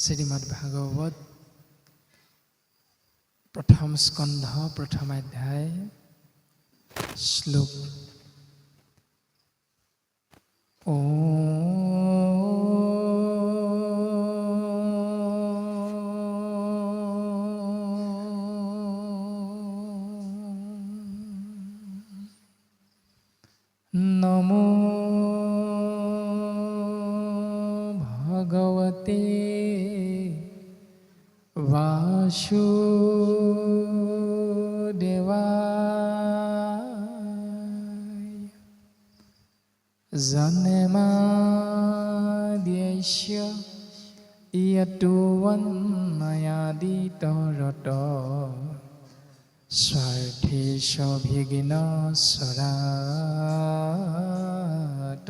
শ্ৰীমদ ভাগৱত প্ৰথম স্কন্ধ প্ৰথম অধ্যায় শ্লোক নমো ভগৱতে বাসুদেৱায় জন্মাদ্যস্য য়তোऽন্বয়াদিতৰতঃ স্বাৰ্থেষভিঘ্নস্বৰাট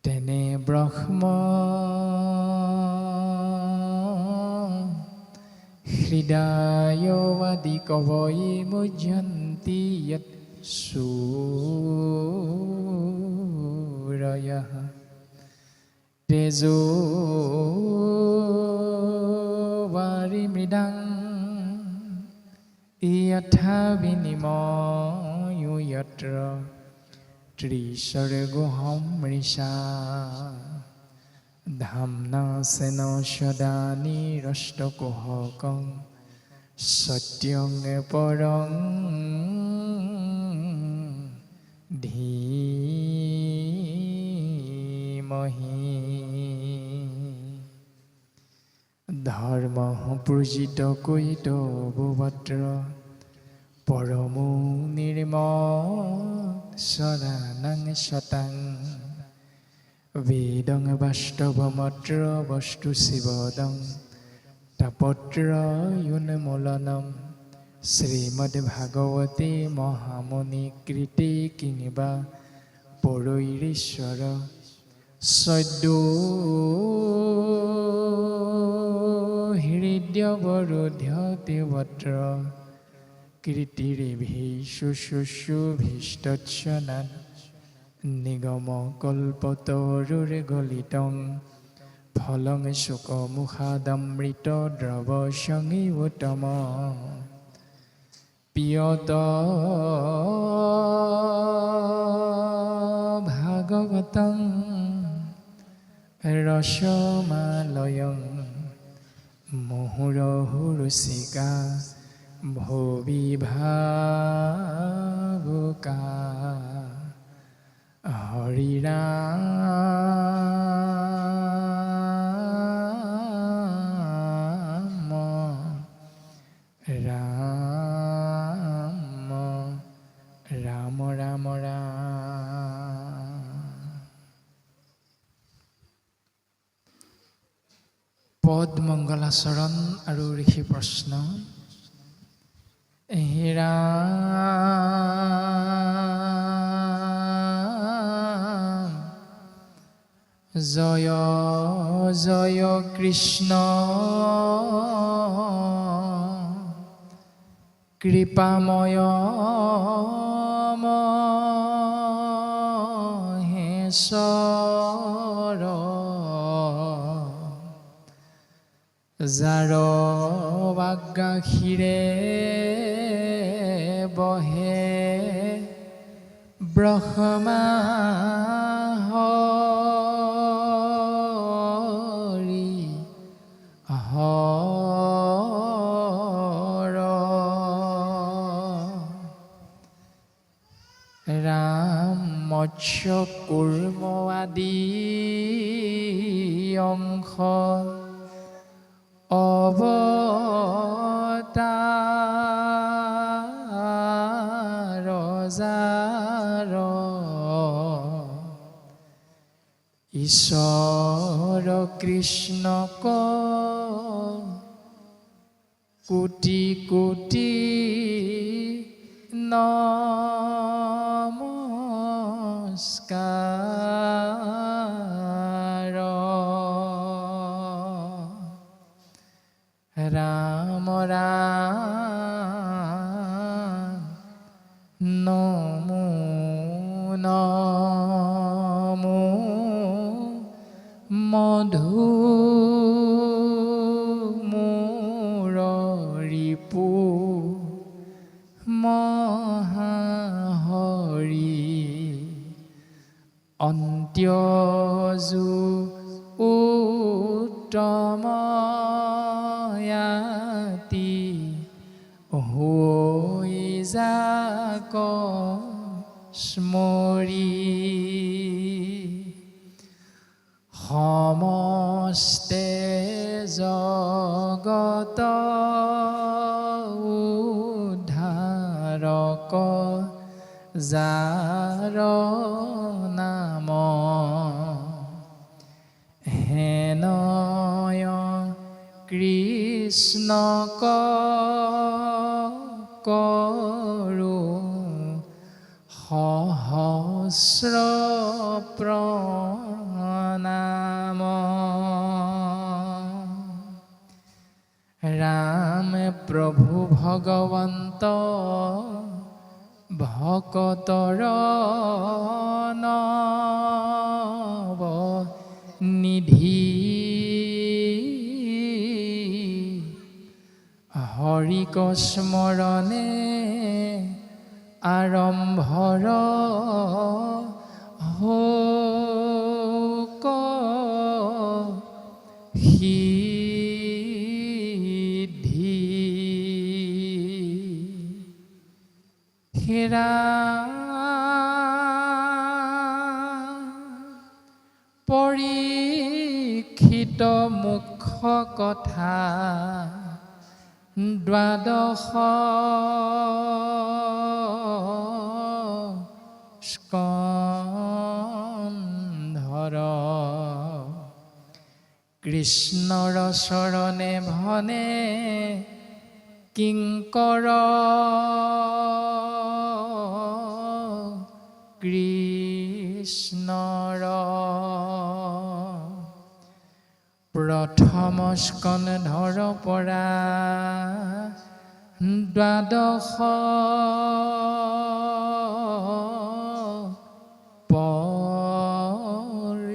তেনে ব্ৰহ্ম হৃদয়বাদী কৱয়ে মুহ্যন্তি য়ৎ সূৰয়ঃ তেজো বাৰিমৃদাং যথা বিনিময়ো যত্ৰ ত্ৰিসৰ্গোহমৃষা ধাম্না স্বেন সদা নিৰস্তকুহকং সত্যং পৰং ধীমহি ধৰ্মঃ পূজিত কৈত ভূৱত্ৰ পৰমো নিৰ্মৎসদানং সতাং বেদং বাস্তৱমত্ৰ বস্তু শিৱদং তাপত্ৰ উন্মূলনম শ্ৰীমদ্ভাগৱতে মহামুনি কৃতে কিংবা পৰৈৰীশ্বৰ সদ্যো হৃদয়বৰুধ্যতে বত্ৰ কীৰ্তিৰেভীশুশুভীষ্টৎসনাৎ নিগমকল্পতৰুৰ্গলিতং ফলং শোকমুখাদমৃত দ্ৰৱ সংযুতম পিয়ত ভাগৱতং ৰসমালয়ং মুহুৰহুৰুচিকা ভবিভাবুকা হৰিৰাম ৰাম ৰাম ৰাম ৰাম। পদ মংগলাচৰণ আৰু ঋষি প্ৰশ্ন। হে ৰাম জয় জয় কৃষ্ণ কৃপাময় মহেশ্বৰ যাৰ বাগাসীৰে বহে ব্ৰহ্মা হৰি হৰ ৰাম মৎস্য কুৰ্ম আদি অংশ অৱতাৰ যাৰ ঈশ্বৰ কৃষ্ণক কোটি কোটি নমস্কাৰ। ৰাম ৰাম নমো নমো মধু মোৰ ৰিপু মহাহৰি অন্ত্যজু উত্তময়াতি হৈ যাক স্মৰি সমস্তে জগত উদ্ধাৰক যাৰ নাম হেনয় কৃষ্ণক কৰো সহস্ৰ প্ৰণাম ৰাম প্ৰভু ভগৱন্ত ভকতৰ নৱ নিধি হৰিক স্মৰণে আৰম্ভৰ হোক সিদ্ধি হেৰা পৰীক্ষিত মুখ্য কথা দ্বাদশ স্কন্ধৰ কৃষ্ণৰ চৰণে ভনে কিংকৰ কৃষ্ণৰ প্ৰথম স্কন্ধৰ পৰা দ্বাদশ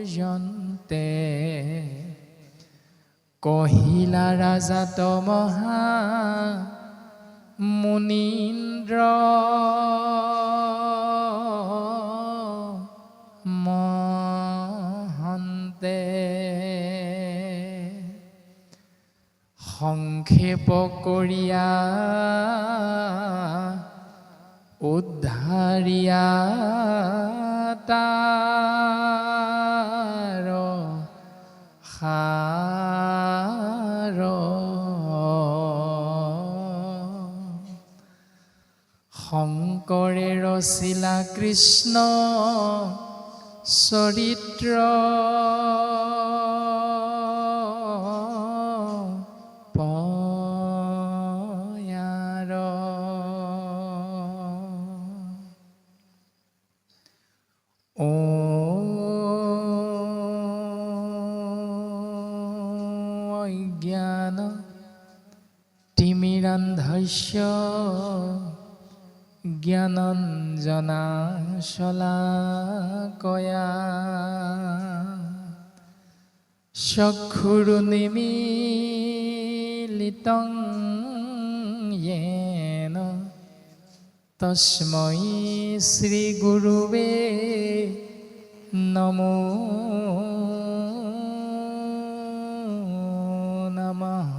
পৰ্যন্তে কহিলা ৰাজাত মহা মুনীন্দ্ৰ মহন্তে সংক্ষেপ কৰিয়া উদ্ধাৰিয়া তাৰ সাৰ শংকৰে ৰচিলা কৃষ্ণ চৰিত্ৰ পয়াৰ অজ্ঞান তিমিৰান্ধস্য জ্ঞানঞ্জনা শলাকয়া চক্ষুৰুন্মীলিতং য়েন তস্मै শ্ৰীগুৰুৱে নমো নমঃ।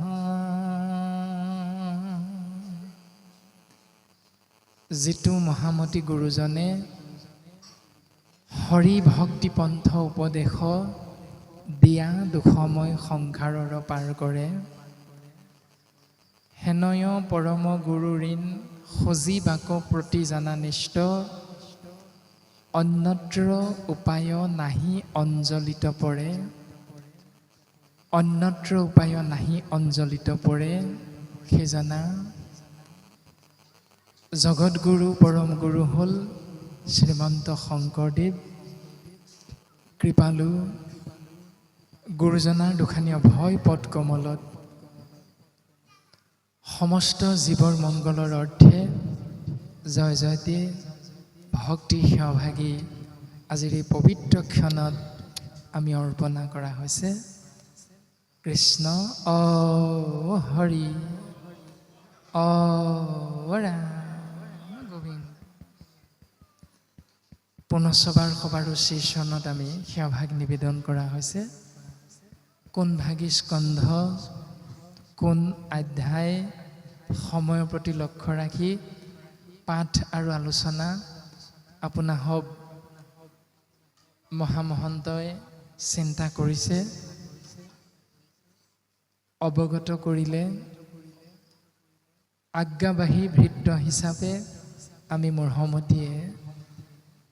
যিটো মহামতী গুৰুজনে হৰি ভক্তি পন্থ উপদেশ দিয়া দুখময় সংসাৰৰ পাৰ কৰে হেনয় পৰম গুৰু ঋণ সজীবাক প্ৰতি জানানিষ্ট অন্যত্ৰ উপায় নাহি অঞ্জলিত পৰে অন্যত্ৰ উপায় নাহি অঞ্জলিত পৰে সেইজনা জগতগুৰু পৰম গুৰু হ'ল শ্ৰীমন্ত শংকৰদেৱ। কৃপালু গুৰুজনাৰ দুখানি অভয় পদ কমলত সমস্ত জীৱৰ মংগলৰ অৰ্থে জয় জয়তে ভক্তি সহভাগী আজিৰ এই পবিত্ৰ ক্ষণত আমি অৰ্পণা কৰা হৈছে। কৃষ্ণ অ হৰি অ ৰাম গোবিন্দ। পুনঃসবাৰ সবাৰো শ্ৰীচৰণত আমি সেৱাভাগ নিবেদন কৰা হৈছে। কোন ভাগী স্কন্ধ, কোন অধ্যায়, সময়ৰ প্ৰতি লক্ষ্য ৰাখি পাঠ আৰু আলোচনা আপোনাসৱ মহামহন্তই চিন্তা কৰিছে, অৱগত কৰিলে আজ্ঞাবাহী ভৃত্য হিচাপে আমি মূঢ়মতীয়ে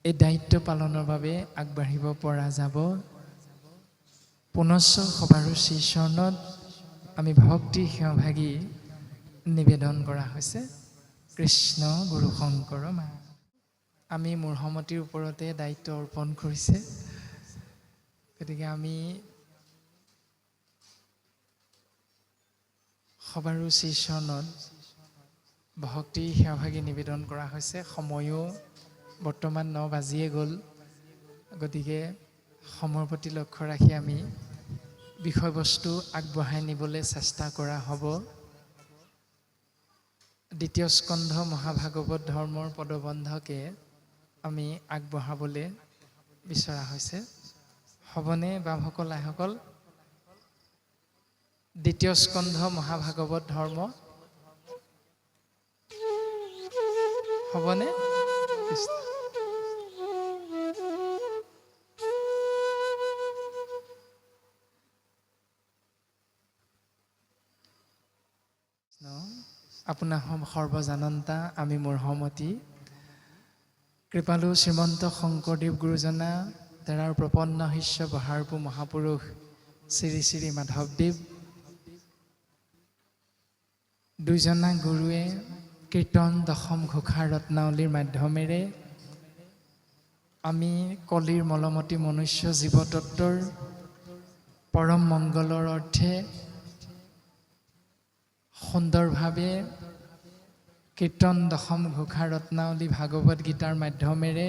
এই দায়িত্ব পালনৰ বাবে আগবাঢ়িব পৰা যাব। পুনশ্চ সবাৰো শ্ৰীচৰণত আমি ভক্তি সেৱাভাগী নিবেদন কৰা হৈছে। কৃষ্ণ গুৰু শংকৰ মা। আমি মূঢ়মতীৰ ওপৰতে দায়িত্ব অৰ্পণ কৰিছে, গতিকে আমি সবাৰো শ্ৰীচৰণত ভক্তি সেৱাভাগী নিবেদন কৰা হৈছে। সময়ো বৰ্তমান 9 বাজিয়ে গ'ল, গতিকে সময়ৰ প্ৰতি লক্ষ্য ৰাখি আমি বিষয়বস্তু আগবঢ়াই নিবলৈ চেষ্টা কৰা হ'ব। দ্বিতীয় স্কন্ধ মহাভাগৱত ধৰ্মৰ পদবন্ধকে আমি আগবঢ়াবলৈ বিচৰা হৈছে। হ'বনে বাপসকল আইসকল? দ্বিতীয় স্কন্ধ মহাভাগৱত ধৰ্ম হ'বনে? আপোনাৰ সৰ্বজানন্তা আমি মূঢ়মতী কৃপালু শ্ৰীমন্ত শংকৰদেৱ গুৰুজনা তেৰাৰ প্ৰপন্ন শিষ্য বহাৰপু মহাপুৰুষ শ্ৰী শ্ৰী মাধৱদেৱ দুইজনা গুৰুৱে কীৰ্তন দশম ঘোষা ৰত্নাৱলীৰ মাধ্যমেৰে আমি কলিৰ মলমতী মনুষ্য জীৱতত্বৰ পৰম মংগলৰ অৰ্থে সুন্দৰভাৱে কীৰ্তন দশম ঘোষা ৰত্নাৱলী ভাগৱত গীতাৰ মাধ্যমেৰে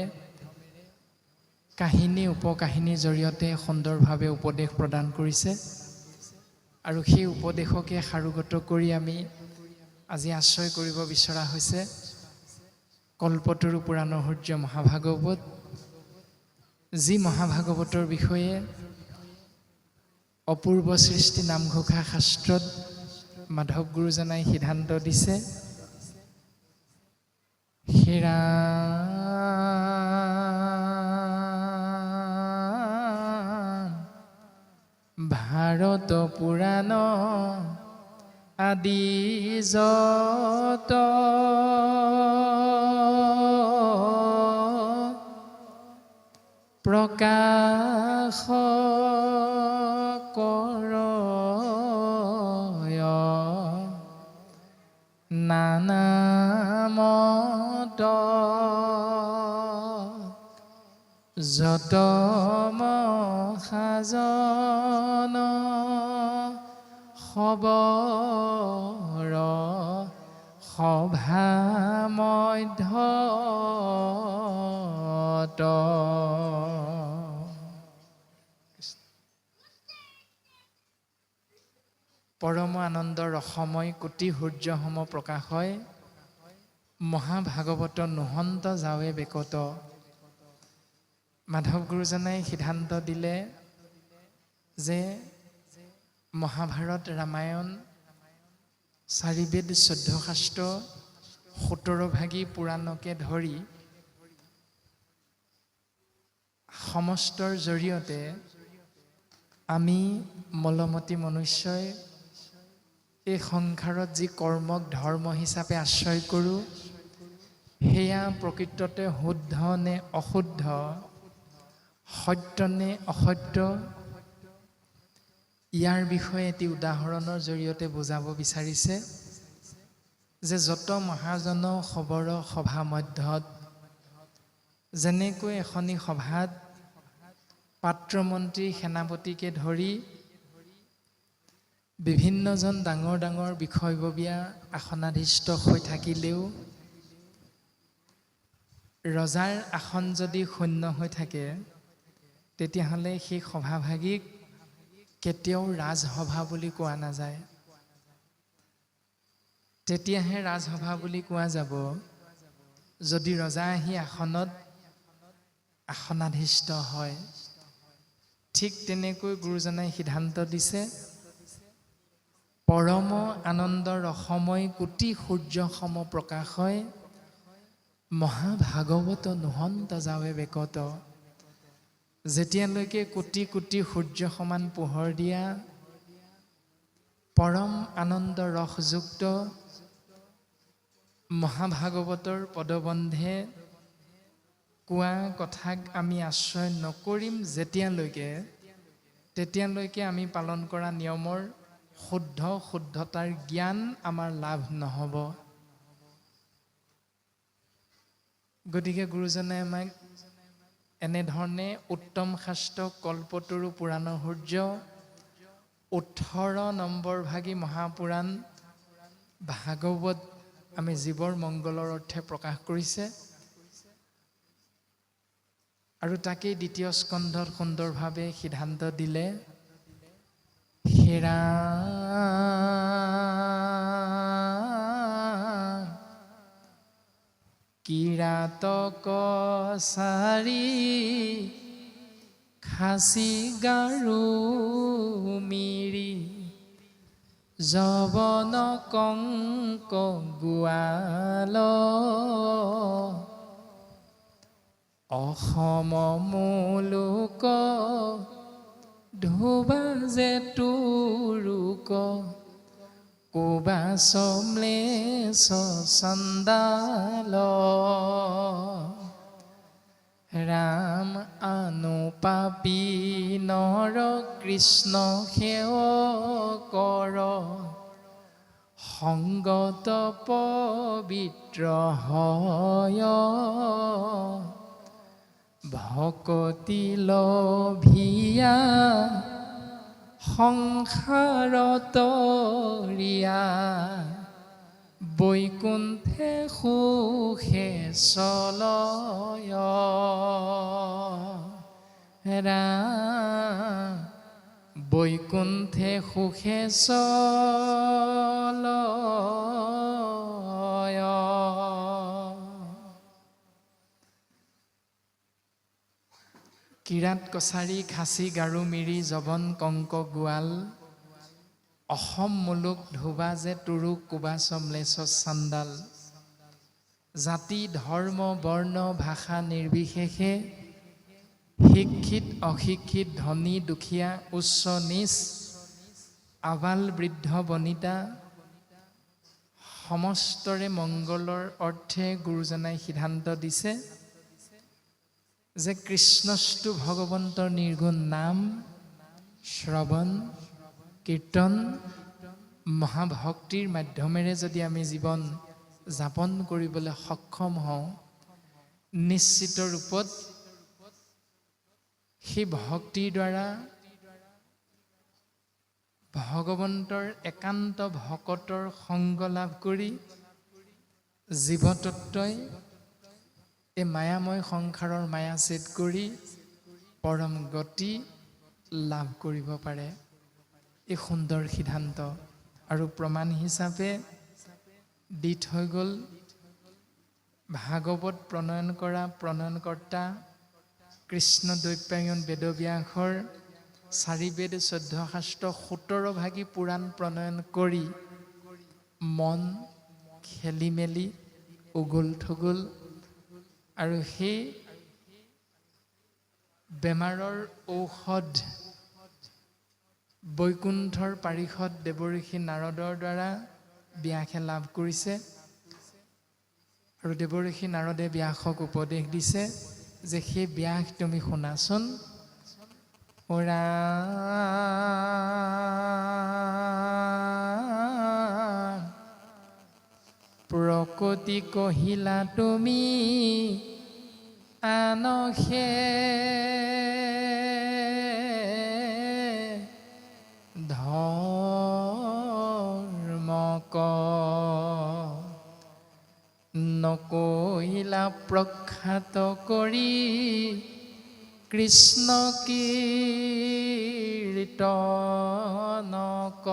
কাহিনী উপকাহিনীৰ জৰিয়তে সুন্দৰভাৱে উপদেশ প্ৰদান কৰিছে। আৰু সেই উপদেশকে সাৰোগত কৰি আমি আজি আশ্ৰয় কৰিব বিচৰা হৈছে কল্পতৰু পুৰাণৰ সূৰ্য মহাভাগৱত, যি মহাভাগৱতৰ বিষয়ে অপূৰ্ব সৃষ্টি নামঘোষা শাস্ত্ৰত মাধৱ গুৰুজনাই সিদ্ধান্ত দিছে। হেৰা ভাৰত পুৰাণ আদি যত প্ৰকাশ কৰয় নানামত যত মহাজন খবৰ সভা মধ্যত পৰম আনন্দ ৰসময় কোটি সূৰ্যসম প্ৰকাশ হয় মহাভাগৱত নোহন্ত যাৱে বেকত। মাধৱ গুৰুজনাই সিদ্ধান্ত দিলে যে মহাভাৰত ৰামায়ণ 4 বেদ 14 শাস্ত্ৰ 17 ভাগী পুৰাণকে ধৰি সমস্তৰ জৰিয়তে আমি মলমতী মনুষ্যই এই সংসাৰত যি কৰ্মক ধৰ্ম হিচাপে আশ্ৰয় কৰোঁ, সেয়া প্ৰকৃততে শুদ্ধ নে অশুদ্ধ, সত্য নে অসত্য, ইয়াৰ বিষয়ে এটি উদাহৰণৰ জৰিয়তে বুজাব বিচাৰিছে যে যত মহাজন খবৰ সভা মধ্যত, যেনেকৈ এখনি সভাত পাত্ৰমন্ত্ৰী সেনাপতিকে ধৰি বিভিন্নজন ডাঙৰ ডাঙৰ বিষয়ববীয়া আসনাধীষ্ঠ হৈ থাকিলেও ৰজাৰ আসন যদি শূন্য হৈ থাকে, তেতিয়াহ'লে সেই সভাভাগীক কেতিয়াও ৰাজসভা বুলি কোৱা নাযায়। তেতিয়াহে ৰাজসভা বুলি কোৱা যাব যদি ৰজা আহি আসনাধীষ্ঠ হয়। ঠিক তেনেকৈ গুৰুজনাই সিদ্ধান্ত দিছে, পৰম আনন্দ ৰসময় কোটি সূৰ্য সম প্ৰকাশ হয়, মহাভাগৱত নোহন্ত যাৱে বেকত। যেতিয়ালৈকে কোটি কোটি সূৰ্য সমান পোহৰ দিয়া পৰম আনন্দ ৰসযুক্ত মহাভাগৱতৰ পদবন্ধে কোৱা কথাক আমি আশ্ৰয় নকৰিম তেতিয়ালৈকে আমি পালন কৰা নিয়মৰ শুদ্ধতাৰ জ্ঞান আমাৰ লাভ নহ'ব। গতিকে গুৰুজনে আমাক এনেধৰণে উত্তম শাস্ত্ৰ কল্পতৰু পুৰাণৰ সূৰ্য 18 নম্বৰ ভাগী মহাপুৰাণ ভাগৱত আমি জীৱৰ মংগলৰ অৰ্থে প্ৰকাশ কৰিছে আৰু তাকেই দ্বিতীয় স্কন্ধত সুন্দৰভাৱে সিদ্ধান্ত দিলে, হেৰা কিৰাতক চাৰি খাচী গাৰু মিৰি যৱন কংক গোৱাল অসম মুলুক ধোবা যে তুৰুক কোবা সমলেশ চণ্ডাল ৰাম আনুপাপী নৰ কৃষ্ণ সেৱ কৰ সংগত পবিত্ৰ হয় ভকতি লভিয়া সংসাৰত ৰিয়া বৈকুণ্ঠে সুখে চলয় বৈকুণ্ঠে সুখে চলয়। কিৰাত কছাৰী খাচী গাৰু মিৰি যৱন কংক গোৱাল অসম মুলুক ধোবা যে তুৰুক কোবা সমলেশ চাণ্ডাল। জাতি ধৰ্ম বৰ্ণ ভাষা নিৰ্বিশেষে শিক্ষিত অশিক্ষিত ধনী দুখীয়া উচ্চ নীচ আবাল বৃদ্ধ বনিতা সমস্তৰে মংগলৰ অৰ্থে গুৰুজনাই সিদ্ধান্ত দিছে যে কৃষ্ণস্তু ভগৱন্তৰ নিৰ্গুণ নাম শ্ৰৱণ কীৰ্তন মহাভক্তিৰ মাধ্যমেৰে যদি আমি জীৱন যাপন কৰিবলৈ সক্ষম হওঁ, নিশ্চিত ৰূপত সেই ভক্তিৰ দ্বাৰা ভগৱন্তৰ একান্ত ভকতৰ সংগ লাভ কৰি জীৱতত্বই এই মায়াময় সংসাৰৰ মায়া ছেদ কৰি পৰম গতি লাভ কৰিব পাৰে। এই সুন্দৰ সিদ্ধান্ত আৰু প্ৰমাণ হিচাপে দি থৈ গ'ল ভাগৱত প্ৰণয়ন কৰা প্ৰণয়নকৰ্তা কৃষ্ণ দ্বৈপায়ন বেদব্যাসৰ 4 বেদ 14 শাস্ত্ৰ 17 ভাগী পুৰাণ প্ৰণয়ন কৰি মন খেলি মেলি উগুল থুগুল আৰু সেই বেমাৰৰ ঔষধ বৈকুণ্ঠৰ পাৰিষদ দেৱঋষি নাৰদৰ দ্বাৰা ব্যাসে লাভ কৰিছে আৰু দেৱঋষি নাৰদে ব্যাসক উপদেশ দিছে যে সেই ব্যাস তুমি শুনাচোন। প্ৰকৃতি কহিলা তুমি আনসে ধৰ্মক নকহিলা প্ৰখ্যাত কৰি কৃষ্ণ কীৰ্তন কীৰ্তনক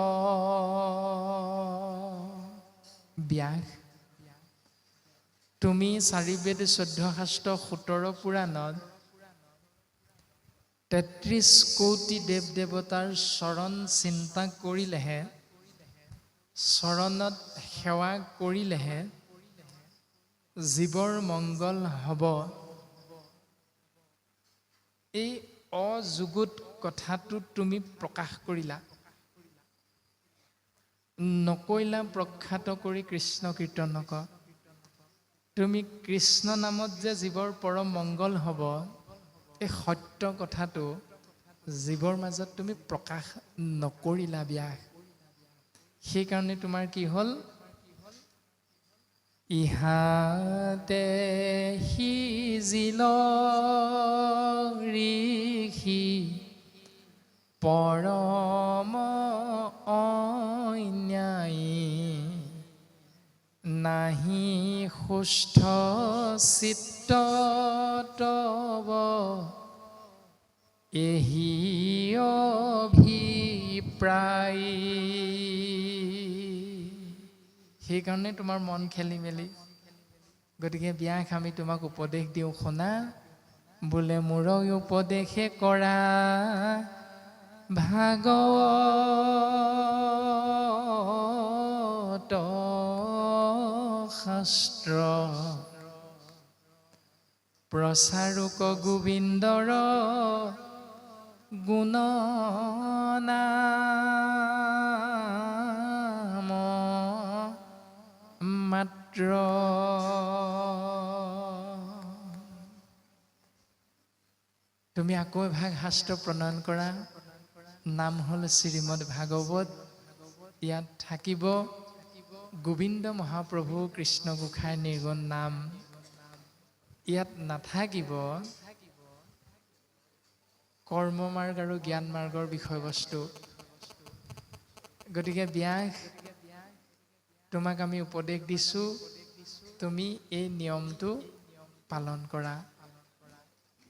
ব্যাস তুমি 4 বেদ 14 শাস্ত্ৰ 17 পুৰাণত 33 কোটি দেৱ দেৱতাৰ চৰণ চিন্তা কৰিলেহে, চৰণত সেৱা কৰিলেহে জীৱৰ মংগল হ'ব। এই অযুগুত কথাটো তুমি প্ৰকাশ কৰিলা, নকৈলা প্ৰখ্যাত কৰি কৃষ্ণ কীৰ্তনক। তুমি কৃষ্ণ নামত যে জীৱৰ পৰম মংগল হ'ব, এই সত্য কথাটো জীৱৰ মাজত তুমি প্ৰকাশ নকৰিলা ব্যাস। সেইকাৰণে তোমাৰ কি হ'ল, ইহাতে সিজিল ঋষি পৰম অন্যায়ী, নাহি সুস্থ চিত্ত তব এহি অভিপ্ৰায়। সেইকাৰণে তোমাৰ মন খেলি মেলি। গতিকে ব্যাস আমি তোমাক উপদেশ দিওঁ, শুনা। বোলে মোৰ উপদেশে কৰা ভাগৱত শাস্ত্ৰ, প্ৰচাৰক গোবিন্দৰ গুণ নাম মাত্ৰ। তুমি আকৌ এভাগ শাস্ত্ৰ প্ৰণয়ন কৰা, নাম হ'ল শ্ৰীমদ ভাগৱত। ইয়াত থাকিব গোবিন্দ মহাপ্ৰভু কৃষ্ণ গোসাঁই নিৰ্গুণ নাম। ইয়াত নাথাকিব কৰ্মমাৰ্গ আৰু জ্ঞান মাৰ্গৰ বিষয়বস্তু। গতিকে ব্যাস, তোমাক আমি উপদেশ দিছোঁ, তুমি এই নিয়মটো পালন কৰা।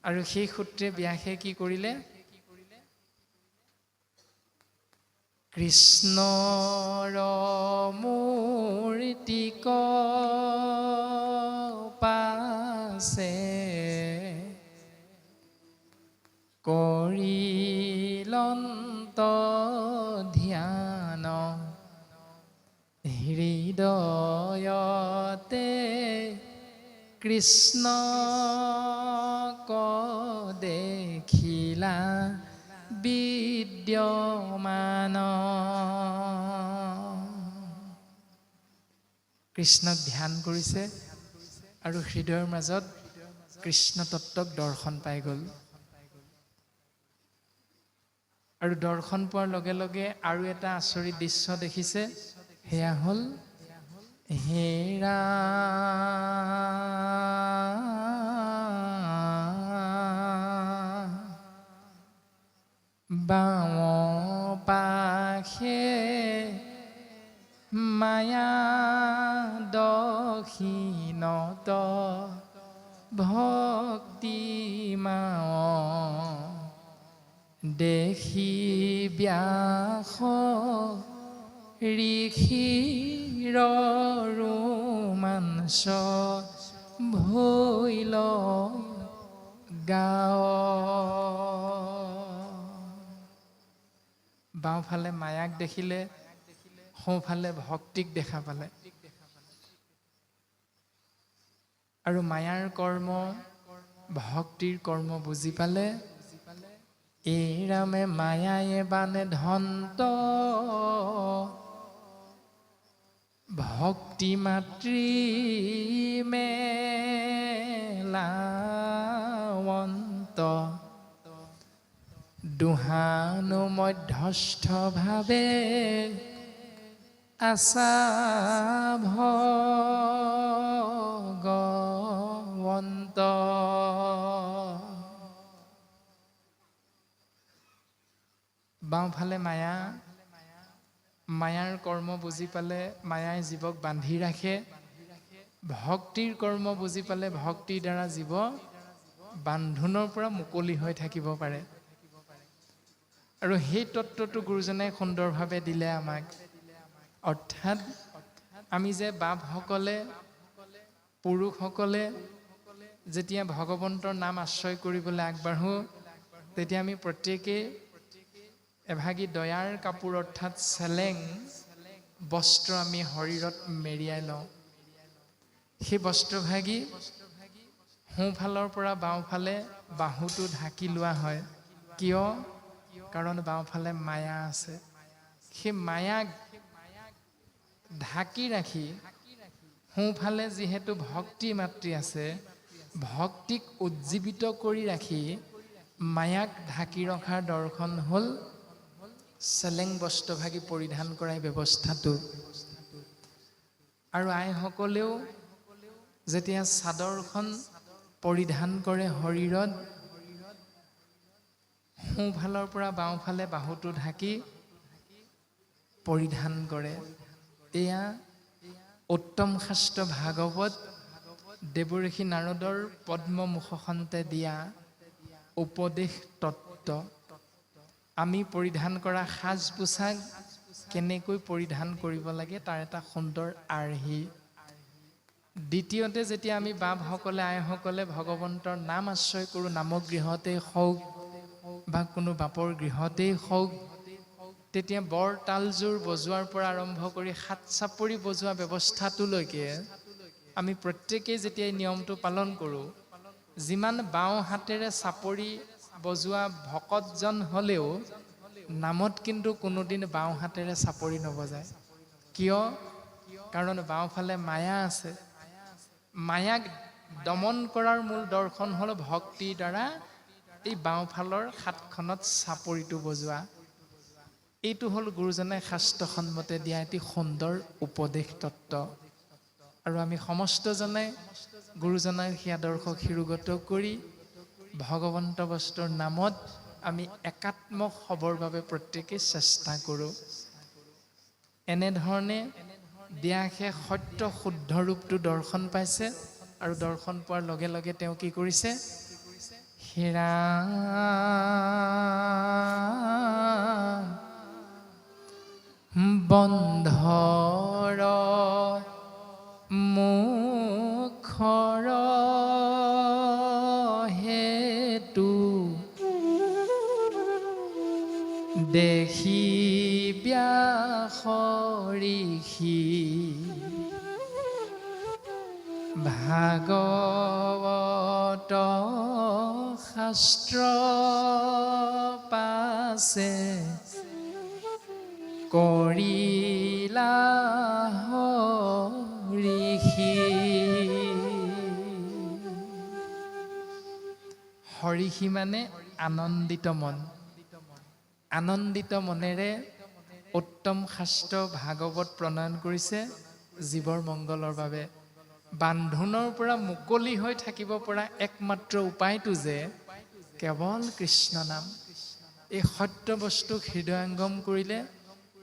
আৰু সেই সূত্ৰে ব্যাসে কি কৰিলে, কৃষ্ণৰ মূৰ্তিক পাছে কৰিলন্ত ধ্যান, হৃদয়তে কৃষ্ণক দেখিলা বিদ্যমান। কৃষ্ণক ধ্যান কৰিছে আৰু হৃদয়ৰ মাজত কৃষ্ণ তত্ত্বক দৰ্শন পাই গ'ল। আৰু দৰ্শন পোৱাৰ লগে লগে আৰু এটা আচৰিত দৃশ্য দেখিছে, সেয়া হ'ল হে বাম পাশে মায়া দক্ষিণত ভক্তি মাও, দেখি ব্যাস ঋষিৰ ৰোমাঞ্চ ভৈল গাঁও। বাওঁফালে মায়াক দেখিলে, সোঁফালে ভক্তিক দেখা পালে। আৰু মায়াৰ কৰ্ম ভক্তিৰ কৰ্ম বুজি পালে। এই ৰামে মায়ায়ে বানে ধন্ত, ভক্তি মাতৃ মেলাৱন্ত, দুহানো মধ্যস্থ ভাৱে আছা ভগৱন্ত। বাওঁফালে মায়া, মায়াৰ কৰ্ম বুজি পালে মায়াই জীৱক বান্ধি ৰাখে। ভক্তিৰ কৰ্ম বুজি পালে ভক্তিৰ দ্বাৰা জীৱ বান্ধোনৰ পৰা মুকলি হৈ থাকিব পাৰে। আৰু সেই তত্ত্বটো গুৰুজনাই সুন্দৰভাৱে দিলে আমাক। অৰ্থাৎ আমি যে বাপসকলে, পুৰুষসকলে যেতিয়া ভগৱন্তৰ নাম আশ্ৰয় কৰিবলৈ আগবাঢ়ো, তেতিয়া আমি প্ৰত্যেকেই এভাগী দয়াৰ কাপোৰ অৰ্থাৎ চেলেং বস্ত্ৰ আমি শৰীৰত মেৰিয়াই লওঁ। সেই বস্ত্ৰভাগী সোঁফালৰ পৰা বাওঁফালে বাহুটো ঢাকি লোৱা হয়। কিয়? কাৰণ বাওঁফালে মায়া আছে। সেই মায়াক ঢাকি ৰাখি সোঁফালে যিহেতু ভক্তি মাতৃ আছে, ভক্তিক উজ্জীৱিত কৰি ৰাখি মায়াক ঢাকি ৰখাৰ দৰ্শন হ'ল চেলেং বস্ত্ৰভাগী পৰিধান কৰাৰ ব্যৱস্থাটো। আৰু আইসকলেও যেতিয়া চাদৰখন পৰিধান কৰে শৰীৰত, সোঁফালৰ পৰা বাওঁফালে বাহুটো ঢাকি পৰিধান কৰে। এয়া উত্তম শাস্ত্ৰ ভাগৱত দেৱঋষি নাৰদৰ পদ্মমুখখনতে দিয়া উপদেশ তত্ত্ব। আমি পৰিধান কৰা সাজ পোছাক কেনেকৈ পৰিধান কৰিব লাগে তাৰ এটা সুন্দৰ আৰ্হি। দ্বিতীয়তে যেতিয়া আমি বাপসকলে, আইসকলে ভগৱন্তৰ নাম আশ্ৰয় কৰোঁ, নামগৃহতেই হওক বা কোনো বাপৰ গৃহতেই হওক, তেতিয়া বৰ তালযোৰ বজোৱাৰ পৰা আৰম্ভ কৰি হাত চাপৰি বজোৱা ব্যৱস্থাটোলৈকে আমি প্ৰত্যেকেই যেতিয়া এই নিয়মটো পালন কৰোঁ, যিমান বাওঁ হাতেৰে চাপৰি বজোৱা ভকতজন হ'লেও নামত কিন্তু কোনোদিন বাওঁ হাতেৰে চাপৰি নবজায়। কিয়? কাৰণ বাওঁফালে মায়া আছে। মায়াক দমন কৰাৰ মূল দৰ্শন হ'ল ভক্তিৰ দ্বাৰা এই বাওঁফালৰ হাতখনত চাপৰিটো বজোৱা। এইটো হ'ল গুৰুজনাই শাস্ত্ৰসন্মতে দিয়া এটি সুন্দৰ উপদেশ তত্ত্ব। আৰু আমি সমস্তজনে গুৰুজনাৰ সেই আদৰ্শক শিৰোগত কৰি ভগৱন্ত বস্তুৰ নামত আমি একাত্ম হ'বৰ বাবে প্ৰত্যেকেই চেষ্টা কৰোঁ। এনেধৰণে দিয়া সেই সত্য শুদ্ধ ৰূপটো দৰ্শন পাইছে। আৰু দৰ্শন পোৱাৰ লগে লগে তেওঁ কি কৰিছে? হেৰা বন্ধৰ মুখৰ হেতু দেখি ব্যাস ঋষি ভাগৱত শাস্ত্ৰ পাছে কৰিলা হৰিষি। হৰিষি মানে আনন্দিত মন। আনন্দিত মনেৰে উত্তম শাস্ত্ৰ ভাগৱত প্ৰণয়ন কৰিছে জীৱৰ মংগলৰ বাবে। বান্ধোনৰ পৰা মুকলি হৈ থাকিব পৰা একমাত্ৰ উপায়টো যে কেৱল কৃষ্ণ নাম। এই সত্য বস্তুক হৃদয়ংগম কৰিলে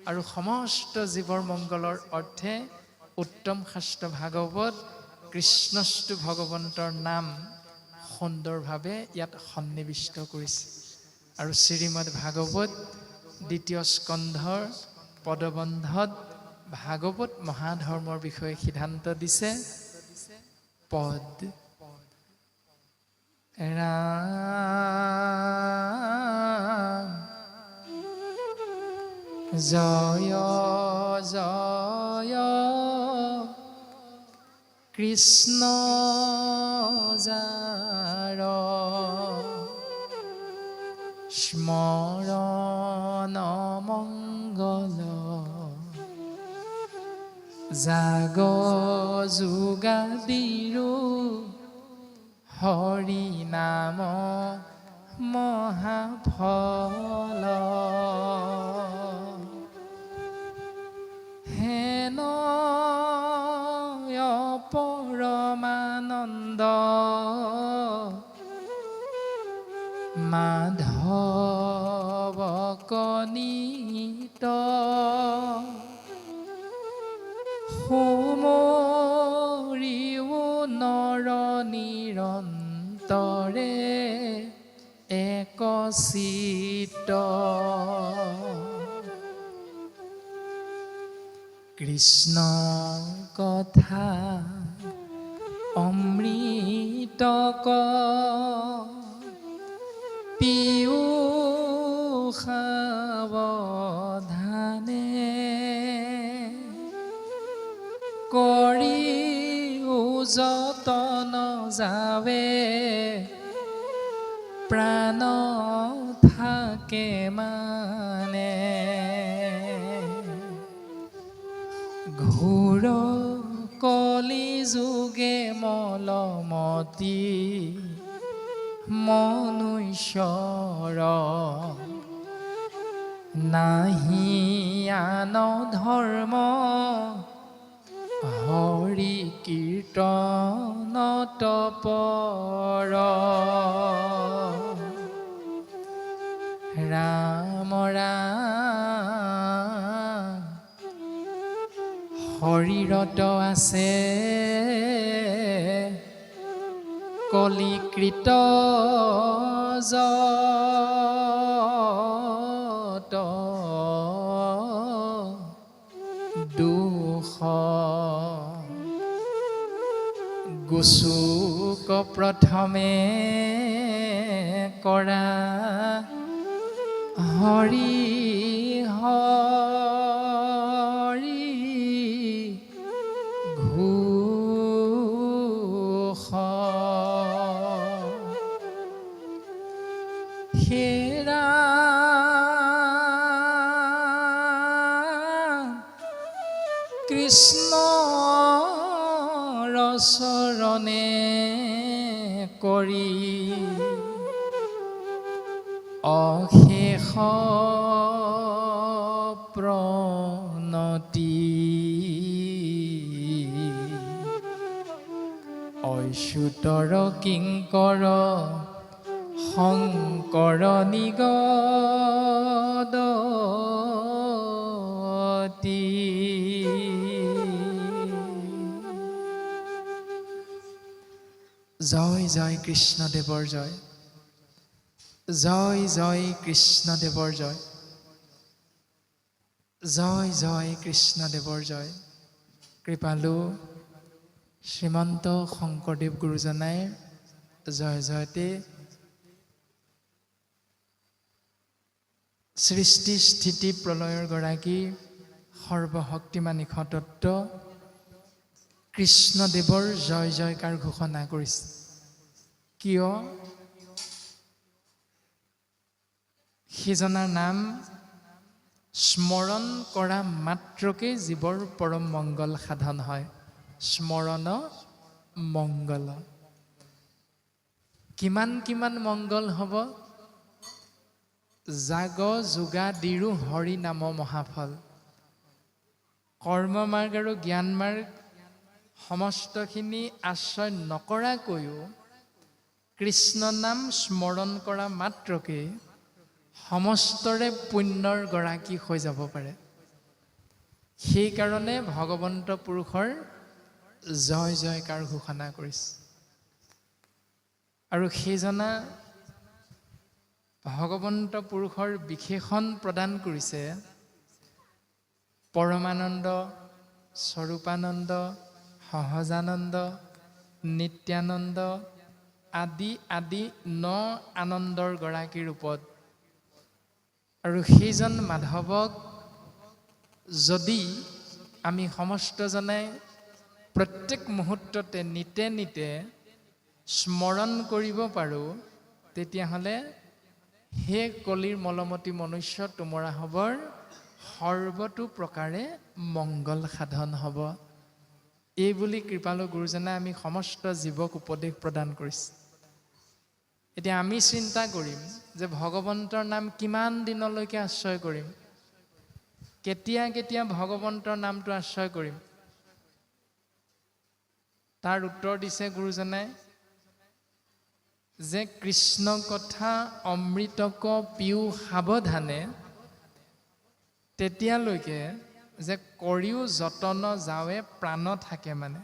আৰু সমস্ত জীৱৰ মংগলৰ অৰ্থে উত্তম শাস্ত্ৰ ভাগৱত কৃষ্ণস্তু ভগৱন্তৰ নাম সুন্দৰভাৱে ইয়াত সন্নিৱিষ্ট কৰিছে। আৰু শ্ৰীমদ ভাগৱত দ্বিতীয় স্কন্ধৰ পদবন্ধত ভাগৱত মহাধৰ্মৰ বিষয়ে সিদ্ধান্ত দিছে। পদ ৰাম জয় জয় কৃষ্ণ যাৰ স্মৰণ মংগল জাগ যোগাদিৰো হৰি নাম মহাফল হেন পৰমানন্দ মাধৱ কনিত সুমৰিও নৰ নিৰন্তৰে এক চিত কৃষ্ণ কথা অমৃত পিউ সাৱধানে কৰি যতন যাবে প্ৰাণ থাকে মানে ঘোৰ কলি যুগে মলমতি মনুষ্যৰ নাহি আন ধৰ্ম হৰি কীৰ্তন তপৰ ৰাম ৰাম শৰীৰত আছে কলিকৃত যত দুখ গোচুক প্ৰথমে কৰা হৰি হৰি ঘোষ হেৰা কৃষ্ণ চৰণে কৰি অশেষ প্ৰণতি অচ্যুতৰ কিংকৰ শংকৰ নিগদতি জয় জয় কৃষ্ণদেৱৰ জয় জয় জয় কৃষ্ণদেৱৰ জয় জয় জয় কৃষ্ণদেৱৰ জয় কৃপালু শ্ৰীমন্ত শংকৰদেৱ গুৰুজনাই জয় জয়তে সৃষ্টি স্থিতি প্ৰলয়ৰ গৰাকী সৰ্বশক্তিমান ইশতত্ব কৃষ্ণদেৱৰ জয় জয়কাৰ ঘোষণা কৰিছে কিয় সেইজনাৰ নাম স্মৰণ কৰা মাত্ৰকে জীৱৰ পৰম মংগল সাধন হয় স্মৰণ মংগল কিমান কিমান মংগল হ'ব জাগ যোগা দিৰো হৰি নাম মহাফল কৰ্ম মাৰ্গ আৰু জ্ঞান মাৰ্গ সমস্তখিনি আশ্ৰয় নকৰাকৈও কৃষ্ণ নাম স্মৰণ কৰা মাত্ৰকে সমস্তৰে পুণ্যৰ গৰাকী হৈ যাব পাৰে সেইকাৰণে ভগৱন্ত পুৰুষৰ জয় জয়কাৰ ঘোষণা কৰিছে আৰু সেইজনা ভগৱন্ত পুৰুষৰ বিশেষণ প্ৰদান কৰিছে পৰমানন্দ স্বৰূপানন্দ সহজানন্দ নিত্যানন্দ আদি আদি ন আনন্দৰ গৰাকী ৰূপত আৰু সেইজন মাধৱক যদি আমি সমস্তজনে প্ৰত্যেক মুহূৰ্ততে নিতে নিতে স্মৰণ কৰিব পাৰোঁ তেতিয়াহ'লে হে কলিৰ মলমতি মনুষ্য তোমৰা হবৰ সৰ্বতো প্ৰকাৰে মংগল সাধন হ'ব এই বুলি কৃপালু গুৰুজনাই আমি সমস্ত জীৱক উপদেশ প্ৰদান কৰিছে এতিয়া আমি চিন্তা কৰিম যে ভগৱন্তৰ নাম কিমান দিনলৈকে আশ্ৰয় কৰিম কেতিয়া কেতিয়া ভগৱন্তৰ নামটো আশ্ৰয় কৰিম তাৰ উত্তৰ দিছে গুৰুজনাই যে কৃষ্ণ কথা অমৃতক পিউ সাৱধানে তেতিয়ালৈকে যে কৰিও যতন যাৱে প্ৰাণ থাকে মানে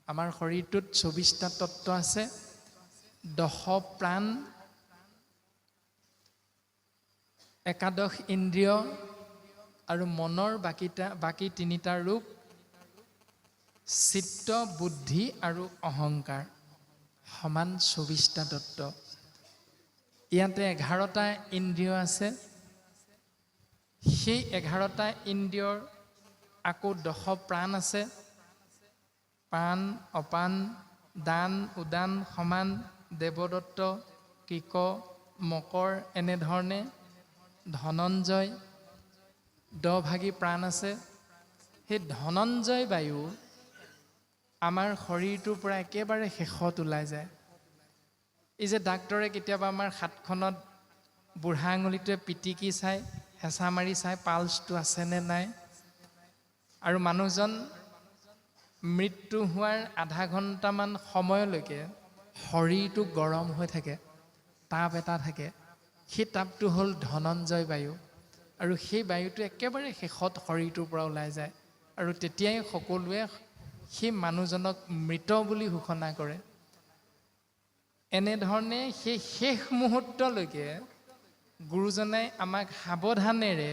আমাৰ শৰীৰটোত 24টা তত্ত্ব আছে 10 প্ৰাণ একাদশ ইন্দ্ৰিয় আৰু মনৰ বাকী তিনিটা ৰূপ চিত্ত, বুদ্ধি আৰু অহংকাৰ, সমান 24টা তত্ত্ব। ইয়াতে 11টা ইন্দ্ৰিয় আছে। সেই 11টা ইন্দ্ৰিয়ৰ আকৌ 10 প্ৰাণ আছে। প্ৰাণ, অপান, দান, উদান, সমান, দেৱদত্ত, কৃক, মকৰ, এনেধৰণে ধনঞ্জয় 10 ভাগী প্ৰাণ আছে। সেই ধনঞ্জয় বায়ু আমাৰ শৰীৰটোৰ পৰা একেবাৰে শেষত ওলাই যায়। এই যে ডাক্তৰে কেতিয়াবা আমাৰ হাতখনত বুঢ়া আঙুলিটোৱে পিটিকি চাই, হেঁচা মাৰি চাই পালছটো আছেনে নাই, আৰু মানুহজন মৃত্যু হোৱাৰ আধা ঘণ্টামান সময়লৈকে শৰীৰটো গৰম হৈ থাকে, তাপ এটা থাকে। সেই তাপটো হ'ল ধনঞ্জয় বায়ু, আৰু সেই বায়ুটো একেবাৰে শেষত শৰীৰটোৰ পৰা ওলাই যায়, আৰু তেতিয়াই সকলোৱে সেই মানুহজনক মৃত বুলি ঘোষণা কৰে। এনেধৰণে সেই শেষ মুহূৰ্তলৈকে গুৰুজনাই আমাক সাৱধানেৰে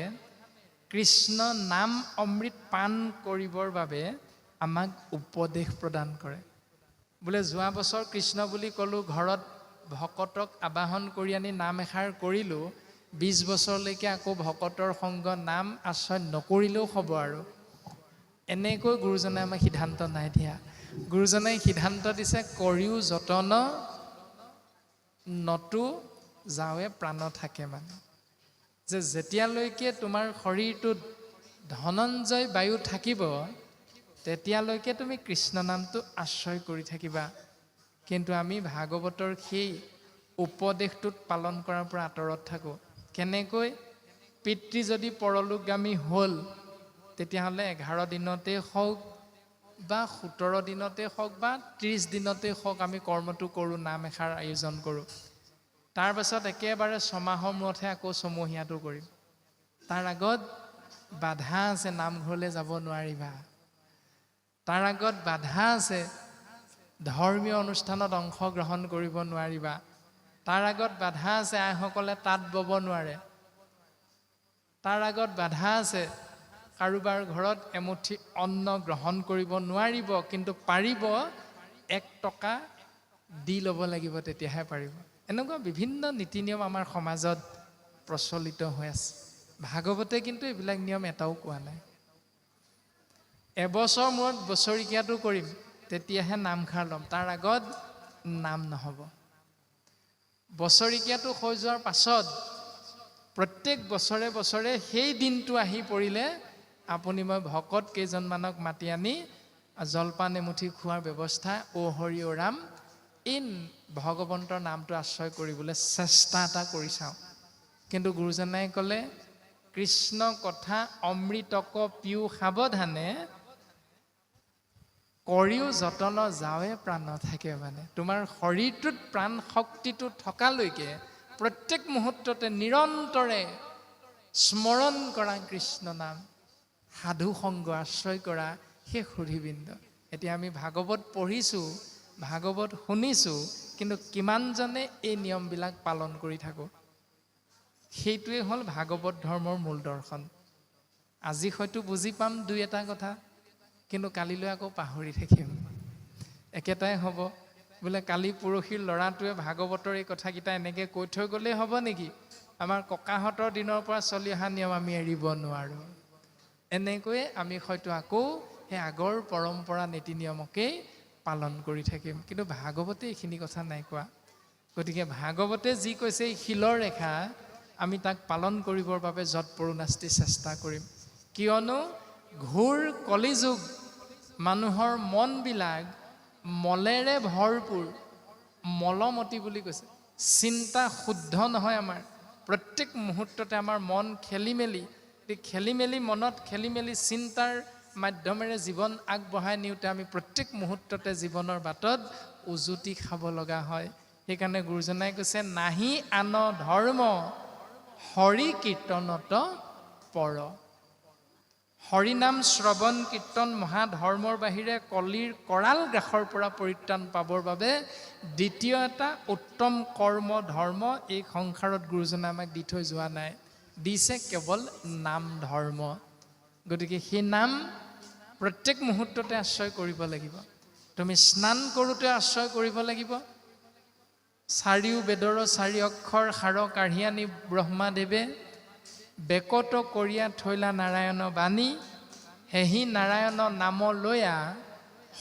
কৃষ্ণ নাম অমৃত পান কৰিবৰ বাবে আমাক উপদেশ প্ৰদান কৰে। বোলে যোৱা বছৰ কৃষ্ণ বুলি ক'লোঁ, ঘৰত ভকতক আবাহন কৰি আনি নাম এষাৰ কৰিলোঁ, 20 বছৰলৈকে আকৌ ভকতৰ সংগ নাম আশ্ৰয় নকৰিলেও হ'ব আৰু। এনেকৈ গুৰুজনাই আমাক সিদ্ধান্ত নাই দিয়া। গুৰুজনাই সিদ্ধান্ত দিছে, কৰিও যতন নতু যাৱে প্ৰাণ থাকে, মানে যে যেতিয়ালৈকে তোমাৰ শৰীৰটোত ধনঞ্জয় বায়ু থাকিব তেতিয়ালৈকে তুমি কৃষ্ণ নামটো আশ্ৰয় কৰি থাকিবা। কিন্তু আমি ভাগৱতৰ সেই উপদেশটোত পালন কৰাৰ পৰা আঁতৰত থাকোঁ। কেনেকৈ? পিতৃ যদি পৰলোকগামী হ'ল, তেতিয়াহ'লে 11 দিনতেই হওক বা 17 দিনতেই হওক বা 30 দিনতেই হওক আমি কৰ্মটো কৰোঁ, নাম এষাৰ আয়োজন কৰোঁ। তাৰ পাছত একেবাৰে 6 মাহৰ মূৰতহে আকৌ ছমহীয়াটো কৰিম। তাৰ আগত বাধা আছে, নামঘৰলৈ যাব নোৱাৰিবা। তাৰ আগত বাধা আছে, ধৰ্মীয় অনুষ্ঠানত অংশগ্ৰহণ কৰিব নোৱাৰিবা। তাৰ আগত বাধা আছে, আইসকলে তাঁত বব নোৱাৰে। তাৰ আগত বাধা আছে, কাৰোবাৰ ঘৰত এমুঠি অন্ন গ্ৰহণ কৰিব নোৱাৰিব, কিন্তু পাৰিব 1 টকা দি ল'ব লাগিব, তেতিয়াহে পাৰিব। এনেকুৱা বিভিন্ন নীতি নিয়ম আমাৰ সমাজত প্ৰচলিত হৈ আছে। ভাগৱতে কিন্তু এইবিলাক নিয়ম এটাও কোৱা নাই। এবছৰ মূৰত বছৰিকীয়াটো কৰিম, তেতিয়াহে নামষাৰ ল'ম, তাৰ আগত নাম নহ'ব। বছৰিকীয়াটো হৈ যোৱাৰ পাছত প্ৰত্যেক বছৰে বছৰে সেই দিনটো আহি পৰিলে আপুনি মই ভকত কেইজনমানক মাতি আনি জলপান এমুঠি খোৱাৰ ব্যৱস্থা, অ হৰি অ ৰাম, এই ভগৱন্তৰ নামটো আশ্ৰয় কৰিবলৈ চেষ্টা এটা কৰি চাওঁ। কিন্তু গুৰুজনাই ক'লে, কৃষ্ণ কথা অমৃতক পিও সাৱধানে, কৰিও যতন যাৱে প্ৰাণ থাকে। মানে তোমাৰ শৰীৰটোত প্ৰাণ শক্তিটো থকালৈকে প্ৰত্যেক মুহূৰ্ততে নিৰন্তৰে স্মৰণ কৰা কৃষ্ণ নাম, সাধু সংগ আশ্ৰয় কৰা সেই সুধীবৃন্দ। এতিয়া আমি ভাগৱত পঢ়িছোঁ, ভাগৱত শুনিছোঁ, কিন্তু কিমানজনে এই নিয়মবিলাক পালন কৰি থাকোঁ? সেইটোৱে হ'ল ভাগৱত ধৰ্মৰ মূল দৰ্শন। আজি হয়তো বুজি পাম 2-এটা কথা, কিন্তু কালিলৈ আকৌ পাহৰি থাকিম। একেটাই হ'ব, বোলে কালি পৰহিৰ ল'ৰাটোৱে ভাগৱতৰ এই কথাকেইটা এনেকৈ কৈ থৈ গ'লেই হ'ব নেকি? আমাৰ ককাহঁতৰ দিনৰ পৰা চলি অহা নিয়ম আমি এৰিব নোৱাৰোঁ। এনেকৈয়ে আমি হয়তো আকৌ সেই আগৰ পৰম্পৰা নীতি নিয়মকেই পালন কৰি থাকিম। কিন্তু ভাগৱতে এইখিনি কথা নাই কোৱা। গতিকে ভাগৱতে যি কৈছে, এই শিলৰ ৰেখা, আমি তাক পালন কৰিবৰ বাবে যৎপৰোনাস্তি চেষ্টা কৰিম। কিয়নো ঘোৰ কলিযুগ, মানুহৰ মনবিলাক মলেৰে ভৰপূৰ, মলমতি বুলি কৈছে। চিন্তা শুদ্ধ নহয় আমাৰ। প্ৰত্যেক মুহূৰ্ততে আমাৰ মন খেলি মেলি মনত খেলি মেলি চিন্তাৰ মাধ্যমেৰে জীৱন আগবঢ়াই নিওঁতে আমি প্ৰত্যেক মুহূৰ্ততে জীৱনৰ বাটত উজুতি খাব লগা হয়। সেইকাৰণে গুৰুজনাই কৈছে, নাহি আন ধৰ্ম হৰি কীৰ্তনত পৰ। হৰিনাম শ্ৰৱণ কীৰ্তন মহাধৰ্মৰ বাহিৰে কলিৰ কৰাল গ্ৰাসৰ পৰা পৰিত্ৰাণ পাবৰ বাবে দ্বিতীয় এটা উত্তম কৰ্ম ধৰ্ম এই সংসাৰত গুৰুজনাই আমাক দি থৈ যোৱা নাই। দিছে কেৱল নাম ধৰ্ম। গতিকে সেই নাম প্ৰত্যেক মুহূৰ্ততে আশ্ৰয় কৰিব লাগিব। তুমি স্নান কৰোঁতে আশ্ৰয় কৰিব লাগিব। চাৰিও বেদৰ চাৰি অক্ষৰ সাৰ কাঢ়ি আনি ব্ৰহ্মাদেৱে বেকত কৰিয়া থৈলা নাৰায়ণ বাণী, সেহি নাৰায়ণ নাম লৈয়া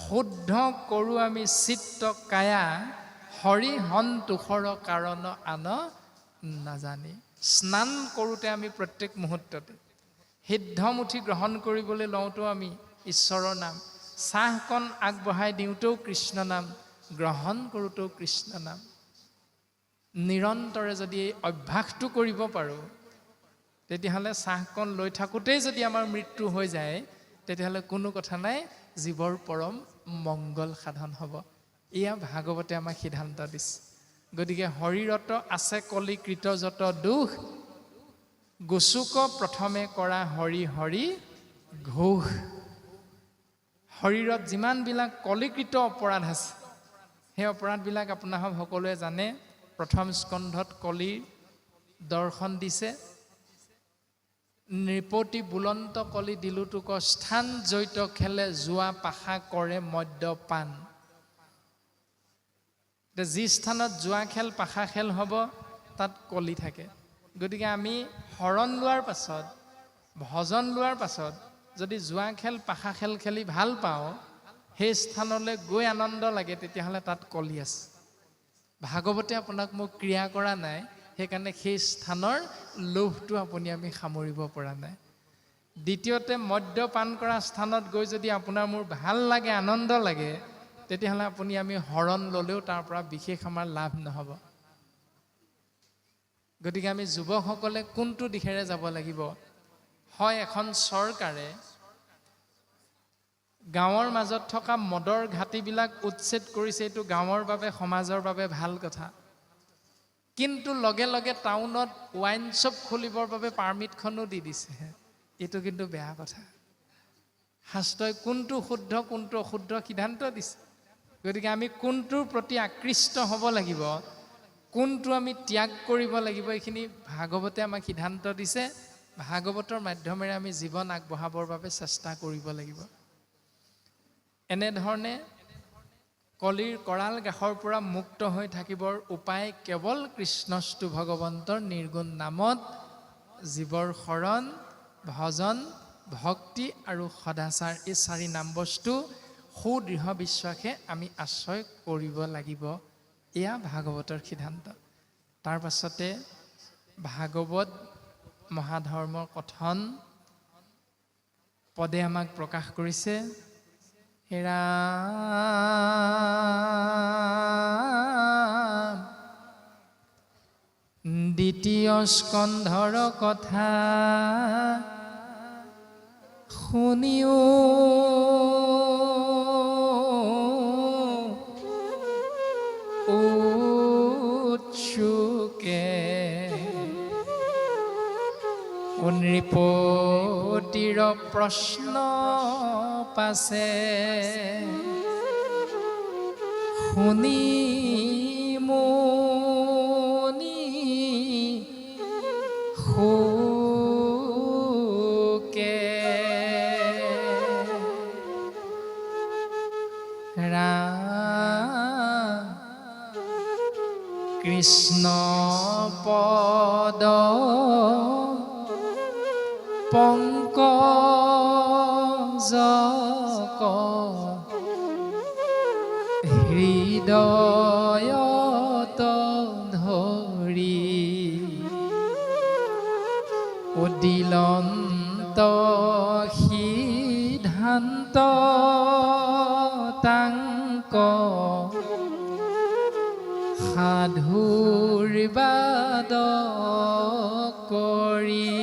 শুদ্ধ কৰোঁ আমি চিত্ত কায়া, হৰি সন্তোষৰ কাৰণ আন নাজানি। স্নান কৰোঁতে আমি প্ৰত্যেক মুহূৰ্ততে সিদ্ধমুঠি গ্ৰহণ কৰিবলৈ লওঁতেও আমি ঈশ্বৰৰ নাম, চাহকণ আগবঢ়াই দিওঁতেও কৃষ্ণ নাম, গ্ৰহণ কৰোঁতেও কৃষ্ণ নাম। নিৰন্তৰে যদি এই অভ্যাসটো কৰিব পাৰোঁ, তেতিয়াহ'লে চাহকণ লৈ থাকোঁতেই যদি আমাৰ মৃত্যু হৈ যায়, তেতিয়াহ'লে কোনো কথা নাই, জীৱৰ পৰম মংগল সাধন হ'ব। এয়া ভাগৱতে আমাক সিদ্ধান্ত দিছে। গতিকে শৰীৰত আছে কলিকৃত যত দুখ, গোচুক প্ৰথমে কৰা হৰি হৰি ঘোষ। শৰীৰত যিমানবিলাক কলিকৃত অপৰাধ আছে, সেই অপৰাধবিলাক আপোনালোক সকলোৱে জানে। প্ৰথম স্কন্ধত কলিৰ দৰ্শন দিছে। নৃপতি বুলন্ত কলি দিলো তোক, স্থান জৈত খেলে যোৱা পাশা কৰে মদ্যপান। যি স্থানত যোৱা খেল পাশা খেল হ'ব, তাত কলি থাকে। গতিকে আমি শৰণ লোৱাৰ পাছত, ভজন লোৱাৰ পাছত যদি যোৱা খেল পাশা খেল খেলি ভাল পাওঁ, সেই স্থানলৈ গৈ আনন্দ লাগে, তেতিয়াহ'লে তাত কলি আছে। ভাগৱতে আপোনাক মোক ক্ৰিয়া কৰা নাই, সেইকাৰণে সেই স্থানৰ লোভটো আমি সামৰিব পৰা নাই। দ্বিতীয়তে মদ্যপান কৰা স্থানত গৈ যদি আপোনাৰ মোৰ ভাল লাগে, আনন্দ লাগে, তেতিয়াহ'লে আমি শৰণ ল'লেও তাৰ পৰা বিশেষ আমাৰ লাভ নহ'ব। গতিকে আমি যুৱকসকলে কোনটো দিশেৰে যাব লাগিব? হয়, এখন চৰকাৰে গাঁৱৰ মাজত থকা মদৰ ঘাটিবিলাক উচ্ছেদ কৰিছে, এইটো গাঁৱৰ বাবে, সমাজৰ বাবে ভাল কথা। কিন্তু লগে লগে টাউনত ৱাইন শ্বপ খুলিবৰ বাবে পাৰ্মিটখনো দি দিছে, এইটো কিন্তু বেয়া কথা। শাস্ত্ৰই কোনটো শুদ্ধ কোনটো অশুদ্ধ সিদ্ধান্ত দিছে। গতিকে আমি কোনটোৰ প্ৰতি আকৃষ্ট হ'ব লাগিব, কোনটো আমি ত্যাগ কৰিব লাগিব, এইখিনি ভাগৱতে আমাক সিদ্ধান্ত দিছে। ভাগৱতৰ মাধ্যমেৰে আমি জীৱন আগবঢ়াবৰ বাবে চেষ্টা কৰিব লাগিব। এনেধৰণে কলিৰ কৰাল গাহৰ পৰা মুক্ত হৈ থাকিবৰ উপায় কেৱল কৃষ্ণস্তু ভগৱন্তৰ নিৰ্গুণ নামত জীৱৰ শৰণ, ভজন, ভক্তি আৰু সদাচাৰ, এই চাৰি নাম বস্তু সুদৃঢ় বিশ্বাসে আমি আশ্ৰয় কৰিব লাগিব। এয়া ভাগৱতৰ সিদ্ধান্ত। তাৰ পাছতে ভাগৱত মহাধৰ্মৰ কথন পদে আমাক প্ৰকাশ কৰিছে। দ্বিতীয় স্কন্ধৰ কথা শুনিও উৎসুকে নৃপতিৰ প্ৰশ্ন পাছে, শুনি মুনি সুকে কৃষ্ণ পদ পংকজক হৃদয়ত ধৰি, উদিলন্ত সিদ্ধান্ত তাংক সাধুৰ বাদ কৰি,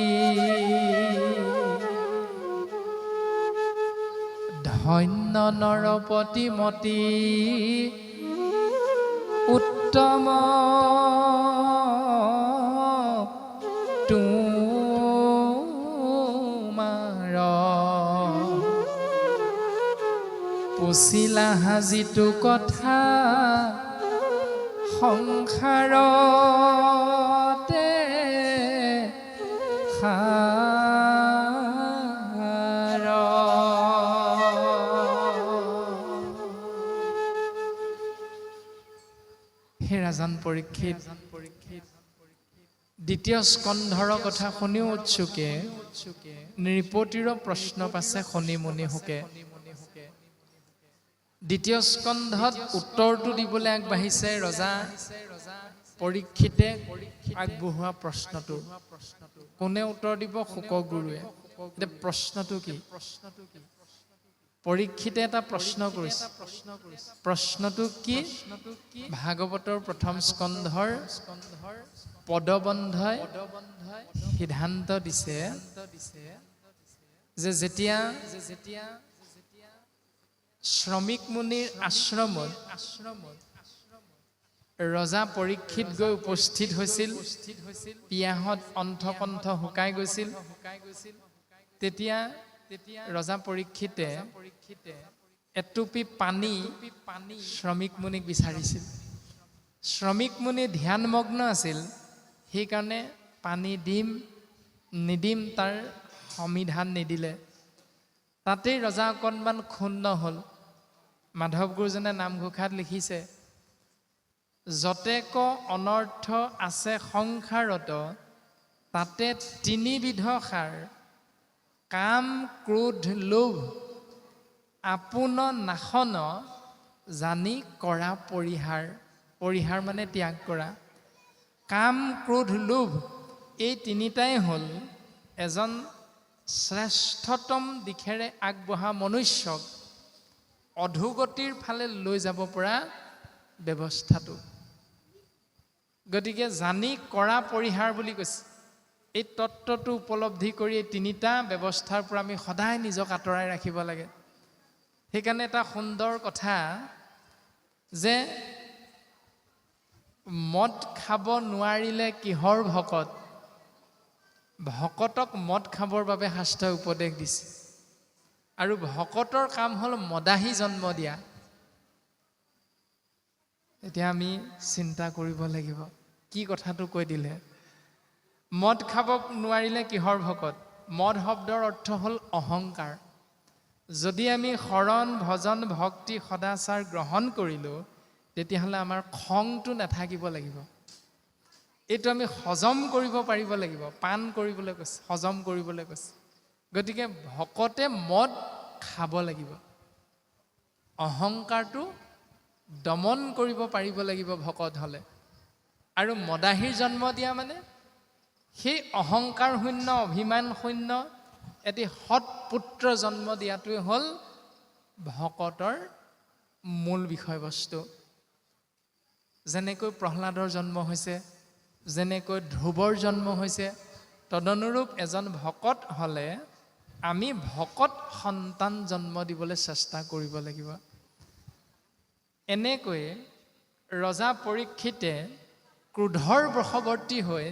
ধন্য নৰপতিমতী উত্তম তোমাৰ, পুছিলা হাজিটো কথা সংসাৰতে হে ৰাজন পৰীক্ষিত, দ্বিতীয় স্কন্ধৰ কথা শুনিও উৎসুকে নৃপতিৰ প্ৰশ্ন পাছে শনি মুনি হুকে। দ্বিতীয় স্কন্ধত উত্তৰটো দিবলৈ আগবাঢ়িছে ৰজা পৰীক্ষিতে আগবঢ়োৱা প্ৰশ্নটো। কোনে উত্তৰ দিব? শুক গুৰুৱে। এতিয়া প্ৰশ্নটো কি? পৰীক্ষিতে এটা প্ৰশ্ন কৰিছে। প্ৰশ্নটো কি? ভাগৱতৰ প্ৰথম স্কন্ধৰ পদবন্ধই সিদ্ধান্ত দিছে যে যেতিয়া শ্ৰমিক মুনিৰ আশ্ৰমত ৰজা পৰীক্ষিত গৈ উপস্থিত হৈছিল, পিয়াহত অন্থকণ্ঠ শুকাই গৈছিল, তেতিয়া ৰজা পৰীক্ষিতে এটুপি পানী শ্ৰমিক মুনিক বিচাৰিছিল। শ্ৰমিক মুনি ধ্যানমগ্ন আছিল, সেইকাৰণে পানী দিম নিদিম তাৰ সমিধান নিদিলে। তাতেই ৰজা অকণমান ক্ষুণ্ণ হ'ল। মাধৱ গুৰুজনে নামঘোষাত লিখিছে, যতেক অনৰ্থ আছে সংসাৰত, তাতে তিনিবিধ সাৰ, কাম ক্ৰোধ লোভ, আপোন নাশন জানি কৰা পৰিহাৰ। পৰিহাৰ মানে ত্যাগ কৰা। কাম ক্ৰোধ লোভ এই তিনিটাই হ'ল এজন শ্ৰেষ্ঠতম দিশেৰে আগবঢ়া মনুষ্যক অধোগতিৰ ফালে লৈ যাব পৰা ব্যৱস্থাটো। গতিকে জানি কৰা পৰিহাৰ বুলি কৈছে। এই তত্ত্বটো উপলব্ধি কৰি এই তিনিটা ব্যৱস্থাৰ পৰা আমি সদায় নিজক আঁতৰাই ৰাখিব লাগে। সেইকাৰণে এটা সুন্দৰ কথা যে মদ খাব নোৱাৰিলে কিহৰ ভকত? ভকতক মদ খাবৰ বাবে শাস্ত্ৰই উপদেশ দিছে। আৰু ভকতৰ কাম হ'ল মদাহী জন্ম দিয়া। এতিয়া আমি চিন্তা কৰিব লাগিব, কি কথাটো কৈ দিলে? মদ খাব নোৱাৰিলে কিহৰ ভকত? মদ শব্দৰ অৰ্থ হ'ল অহংকাৰ। যদি আমি শৰণ ভজন ভক্তি সদাচাৰ গ্ৰহণ কৰিলোঁ, তেতিয়াহ'লে আমাৰ খংটো নাথাকিব লাগিব। এইটো আমি হজম কৰিব পাৰিব লাগিব। পান কৰিবলৈ কৈছে, হজম কৰিবলৈ কৈছে। গতিকে ভকতে মদ খাব লাগিব। অহংকাৰটো দমন কৰিব পাৰিব লাগিব ভকত হ'লে। আৰু মদাহীৰ জন্ম দিয়া মানে সেই অহংকাৰ শূন্য অভিমান শূন্য এটি সৎপুত্ৰ জন্ম দিয়াটোৱে হ'ল ভকতৰ মূল বিষয়বস্তু। যেনেকৈ প্ৰহ্লাদৰ জন্ম হৈছে, যেনেকৈ ধ্ৰুৱৰ জন্ম হৈছে, তদনুৰূপ এজন ভকত হ'লে আমি ভকত সন্তান জন্ম দিবলৈ চেষ্টা কৰিব লাগিব। এনেকৈয়ে ৰজা পৰীক্ষিতে ক্ৰোধৰ বশৱৰ্তী হৈ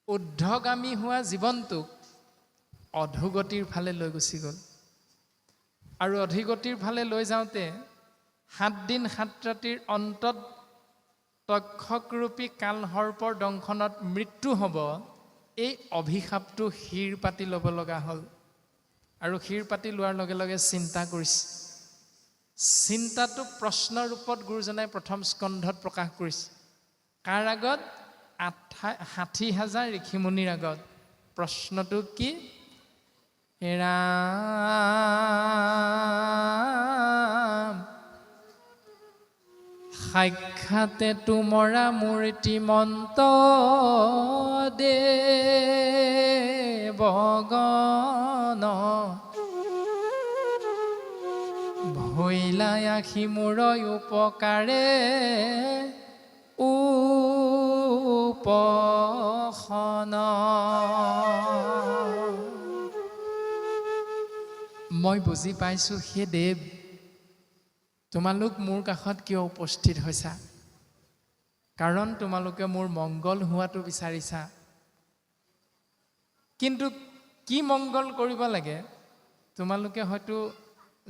ঊৰ্ধ্বগামী হোৱা জীৱনটোক অধোগতিৰ ফালে লৈ গুচি গ'ল। আৰু অধোগতিৰ ফালে লৈ যাওঁতে 7 দিন 7 ৰাতিৰ অন্তত তক্ষকৰূপী কালসৰ্পৰ দংশনত মৃত্যু হ'ব, এই অভিশাপটো শিৰ পাতি ল'ব লগা হ'ল। আৰু শিৰ পাতি লোৱাৰ লগে লগে চিন্তা কৰিছে। চিন্তাটো প্ৰশ্ন ৰূপত গুৰুজনাই প্ৰথম স্কন্ধত প্ৰকাশ কৰিছে। কাৰ আগত? 60,000 ঋষিমুনিৰ আগত। প্ৰশ্নটো কি? ৰাম সাক্ষাতে তোমৰা মূৰ্তিমন্ত দেৱগণ, ভৈলা আখি মোৰ উপকাৰে উপশন। মই বুজি পাইছোঁ হে দেৱ, তোমালোক মোৰ কাষত কিয় উপস্থিত হৈছা? কাৰণ তোমালোকে মোৰ মংগল হোৱাটো বিচাৰিছা। কিন্তু কি মংগল কৰিব লাগে তোমালোকে হয়তো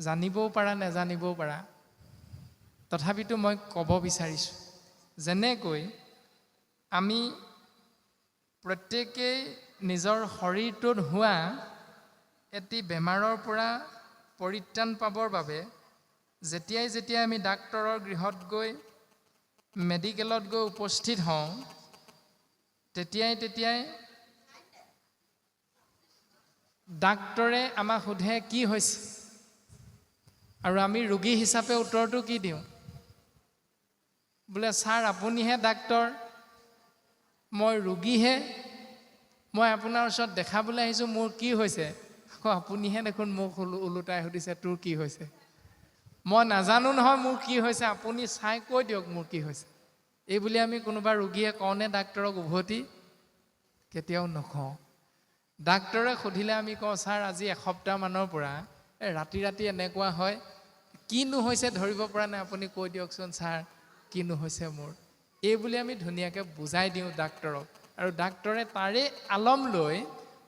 জানিবও পাৰা, নেজানিবও পাৰা। তথাপিতো মই ক'ব বিচাৰিছোঁ, যেনেকৈ আমি প্ৰত্যেকেই নিজৰ শৰীৰটোত হোৱা এটি বেমাৰৰ পৰা পৰিত্ৰাণ পাবৰ বাবে যেতিয়াই আমি ডাক্তৰৰ গৃহত গৈ মেডিকেলত গৈ উপস্থিত হওঁ তেতিয়াই ডাক্তৰে আমাক সোধে কি হৈছে আৰু আমি ৰোগী হিচাপে উত্তৰটো কি দিওঁ বোলে ছাৰ আপুনিহে ডাক্তৰ মই ৰোগীহে মই আপোনাৰ ওচৰত দেখাবলৈ আহিছোঁ মোৰ কি হৈছে আকৌ আপুনিহে দেখোন মোক ওলোটাই সুধিছে তোৰ কি হৈছে মই নাজানো নহয় মোৰ কি হৈছে আপুনি চাই কৈ দিয়ক মোৰ কি হৈছে এই বুলি আমি কোনোবা ৰোগীয়ে কওঁনে ডাক্তৰক উভতি কেতিয়াও নকওঁ ডাক্তৰে সুধিলে আমি কওঁ ছাৰ আজি এসপ্তাহমানৰ পৰা ৰাতি এনেকুৱা হয় কিনো হৈছে ধৰিব পৰা নাই আপুনি কৈ দিয়কচোন ছাৰ কিনো হৈছে মোৰ এই বুলি আমি ধুনীয়াকৈ বুজাই দিওঁ ডাক্তৰক আৰু ডাক্তৰে তাৰে আলম লৈ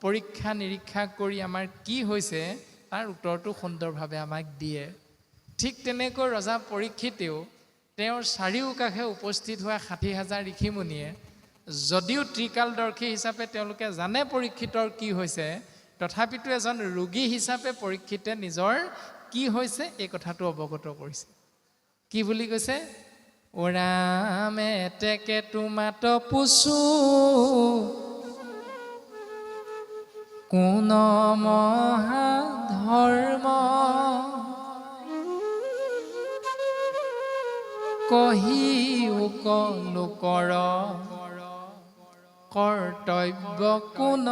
পৰীক্ষা নিৰীক্ষা কৰি আমাৰ কি হৈছে তাৰ উত্তৰটো সুন্দৰভাৱে আমাক দিয়ে ঠিক তেনেকৈ ৰজা পৰীক্ষিতেও তেওঁৰ চাৰিওকাষে উপস্থিত হোৱা ৬০,০০০ ঋষিমুনিয়ে যদিও ত্ৰিকালদৰ্শী হিচাপে তেওঁলোকে জানে পৰীক্ষিতৰ কি হৈছে তথাপিতো এজন ৰোগী হিচাপে পৰীক্ষিতে নিজৰ কি হৈছে এই কথাটো অৱগত কৰিছে কি বুলি কৈছে অ ৰাম এতেকে তোমাত পুছু কোন মহা ধৰ্ম কহিও লোকৰ কৰ্তব্য কোন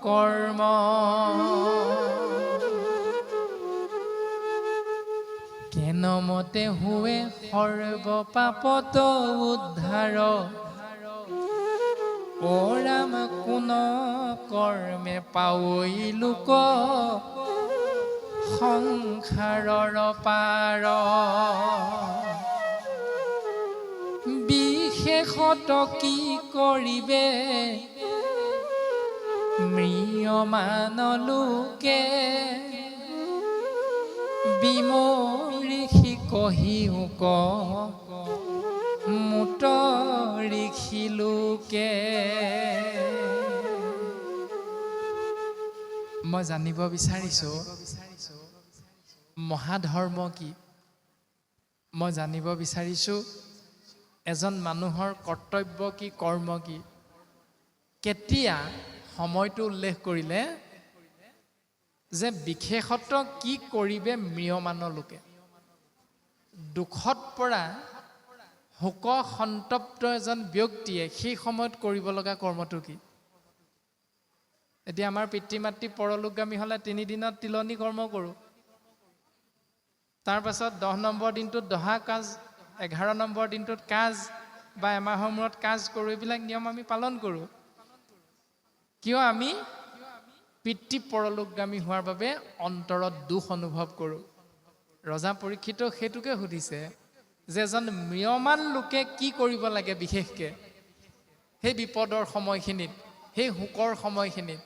কৰ্ম কেনমতে হুৱে সৰ্ব পাপত উদ্ধাৰ অ ৰাম কোন কৰ্মে পাৱৈ লোক সংসাৰৰ পাৰ বিশেষত কি কৰিবে ম্ৰিয়মান লোকে বিমঋষি কহিও মুত ঋষি লোকে মই জানিব বিচাৰিছোঁ মহাধৰ্ম কি মই জানিব বিচাৰিছোঁ এজন মানুহৰ কৰ্তব্য কি কৰ্ম কি কেতিয়া সময়টো উল্লেখ কৰিলে যে বিশেষত কি কৰিবে ম্ৰিয়মান লোকে দুখত পৰা শোক সন্তপ্ত এজন ব্যক্তিয়ে সেই সময়ত কৰিব লগা কৰ্মটো কি এতিয়া আমাৰ পিতৃ মাতৃ পৰলোকগামী হ'লে 3 দিনত তিলনি কৰ্ম কৰোঁ তাৰ পাছত 10 নম্বৰ দিনটোত দহা কাজ 11 নম্বৰ দিনটোত কাজ বা এমাহৰ মূৰত কাজ কৰোঁ এইবিলাক নিয়ম আমি পালন কৰোঁ কিয় আমি পিতৃ পৰলোকগামী হোৱাৰ বাবে অন্তৰত দুখ অনুভৱ কৰোঁ ৰজা পৰীক্ষিতক সেইটোকে সুধিছে যে এজন ম্ৰিয়মান লোকে কি কৰিব লাগে বিশেষকৈ সেই বিপদৰ সময়খিনিত সেই শোকৰ সময়খিনিত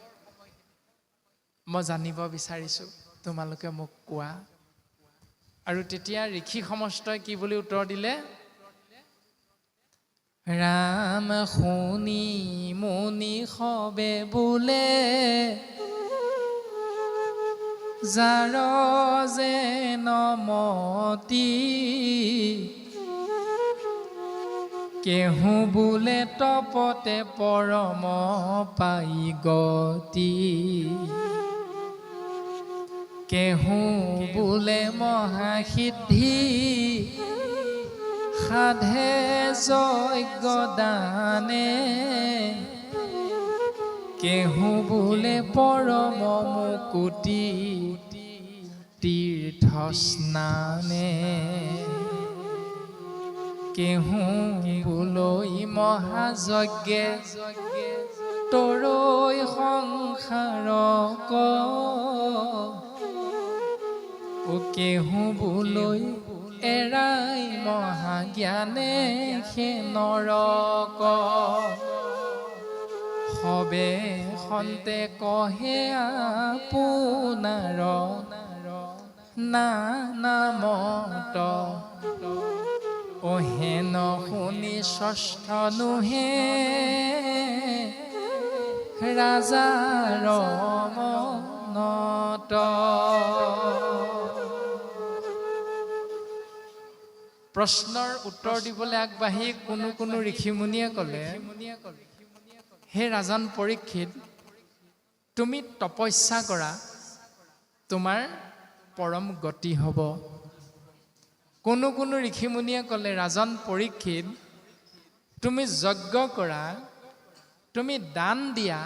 মই জানিব বিচাৰিছোঁ তোমালোকে মোক কোৱা আৰু তেতিয়া ঋষি সমস্তই কি বুলি উত্তৰ দিলে ৰাম শুনি মুনি সবে বোলে যাৰ যে নমতি কেহু বোলে তপতে পৰম পাই গতি কেহু বোলে মহাসিদ্ধি সাধে যজ্ঞ দানে কেহু বোলে পৰম মুকুতি তীৰ্থ স্নানে কেহু বোলৈ মহাযজ্ঞে তৰৈ সংসাৰক কেহু বোলৈ এৰাই মহাজ্ঞানে সে নৰক সবে সন্তে কহে আপোনাৰ নামত হেন শুনি ষষ্ঠ নোহে ৰাজাৰ মনত প্ৰশ্নৰ উত্তৰ দিবলৈ আগবাঢ়ি কোনো ঋষিমুনিয়ে ক'লে, হে ৰাজন পৰীক্ষিত, তুমি তপস্যা কৰা, তোমাৰ পৰম গতি হ'ব। কোনো ঋষিমুনিয়ে ক'লে, ৰাজন পৰীক্ষিত, তুমি যজ্ঞ কৰা, তুমি দান দিয়া,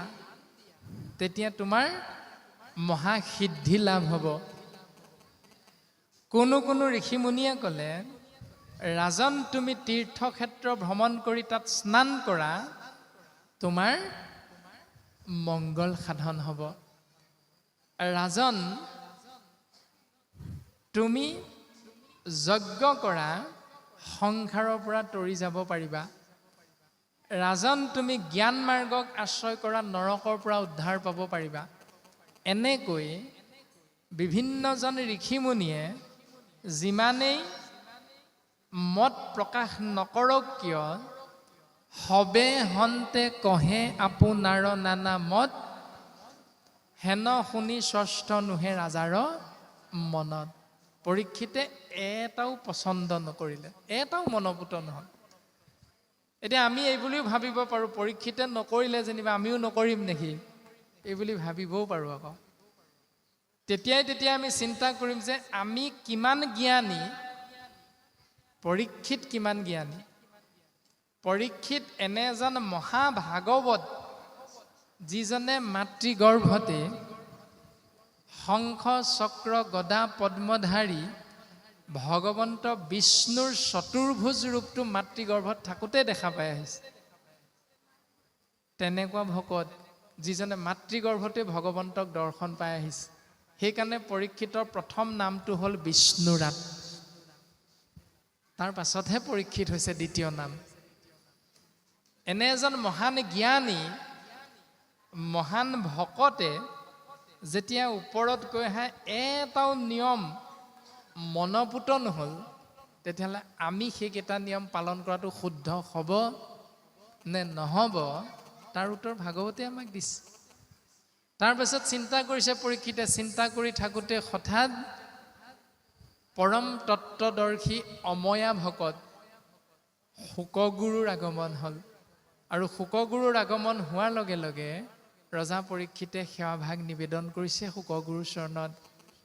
তেতিয়া তোমাৰ মহাসিদ্ধি লাভ হ'ব। কোনো ঋষিমুনিয়ে ক'লে, ৰাজন তুমি তীৰ্থক্ষেত্ৰ ভ্ৰমণ কৰি তাত স্নান কৰা, তোমাৰ মংগল সাধন হ'ব। ৰাজন তুমি যজ্ঞ কৰা, সংসাৰৰ পৰা তৰি যাব পাৰিবা। ৰাজন তুমি জ্ঞান মাৰ্গক আশ্ৰয় কৰা, নৰকৰ পৰা উদ্ধাৰ পাব পাৰিবা। এনেকৈ বিভিন্নজন ঋষিমুনিয়ে যিমানেই মত প্ৰকাশ নকৰক কিয়, সবে হন্তে কহে আপোনাৰ নানা মত, হেন শুনি ষষ্ঠ নোহে ৰাজাৰ মনত। পৰীক্ষিতে এটাও পচন্দ নকৰিলে, এটাও মনোপুত নহ'ল। এতিয়া আমি এই বুলিও ভাবিব পাৰোঁ, পৰীক্ষিতে নকৰিলে যেনিবা আমিও নকৰিম নেকি, এই বুলি ভাবিবও পাৰোঁ। আকৌ তেতিয়াই আমি চিন্তা কৰিম যে আমি কিমান জ্ঞানী, পৰীক্ষিত কিমান জ্ঞানী। পৰীক্ষিত এনে এজন মহাভাগৱত, যিজনে মাতৃগৰ্ভতে শংখ চক্ৰ গদা পদ্মধাৰী ভগৱন্ত বিষ্ণুৰ চতুৰ্ভুজ ৰূপটো মাতৃগৰ্ভত থাকোঁতে দেখা পাই আহিছে। তেনেকুৱা ভকত, যিজনে মাতৃগৰ্ভতে ভগৱন্তক দৰ্শন পাই আহিছে। সেইকাৰণে পৰীক্ষিতৰ প্ৰথম নামটো হ'ল বিষ্ণুৰাত, তাৰ পাছতহে পৰীক্ষিত হৈছে দ্বিতীয় নাম। এনে এজন মহান জ্ঞানী, মহান ভকতে যেতিয়া ওপৰত গৈ আহে এটাও নিয়ম মনপুত নহ'ল, তেতিয়াহ'লে আমি সেইকেইটা নিয়ম পালন কৰাটো শুদ্ধ হ'ব নে নহ'ব, তাৰ উত্তৰ ভাগৱতে আমাক দিছে। তাৰপিছত চিন্তা কৰিছে পৰীক্ষিতে, চিন্তা কৰি থাকোঁতে হঠাৎ পৰম তত্ত্বদৰ্শী অময়া ভকত শুকগুৰুৰ আগমন হ'ল। আৰু শুকগুৰুৰ আগমন হোৱাৰ লগে লগে ৰজা পৰীক্ষিতে সেৱাভাগ নিবেদন কৰিছে শুকগুৰুৰ চৰণত।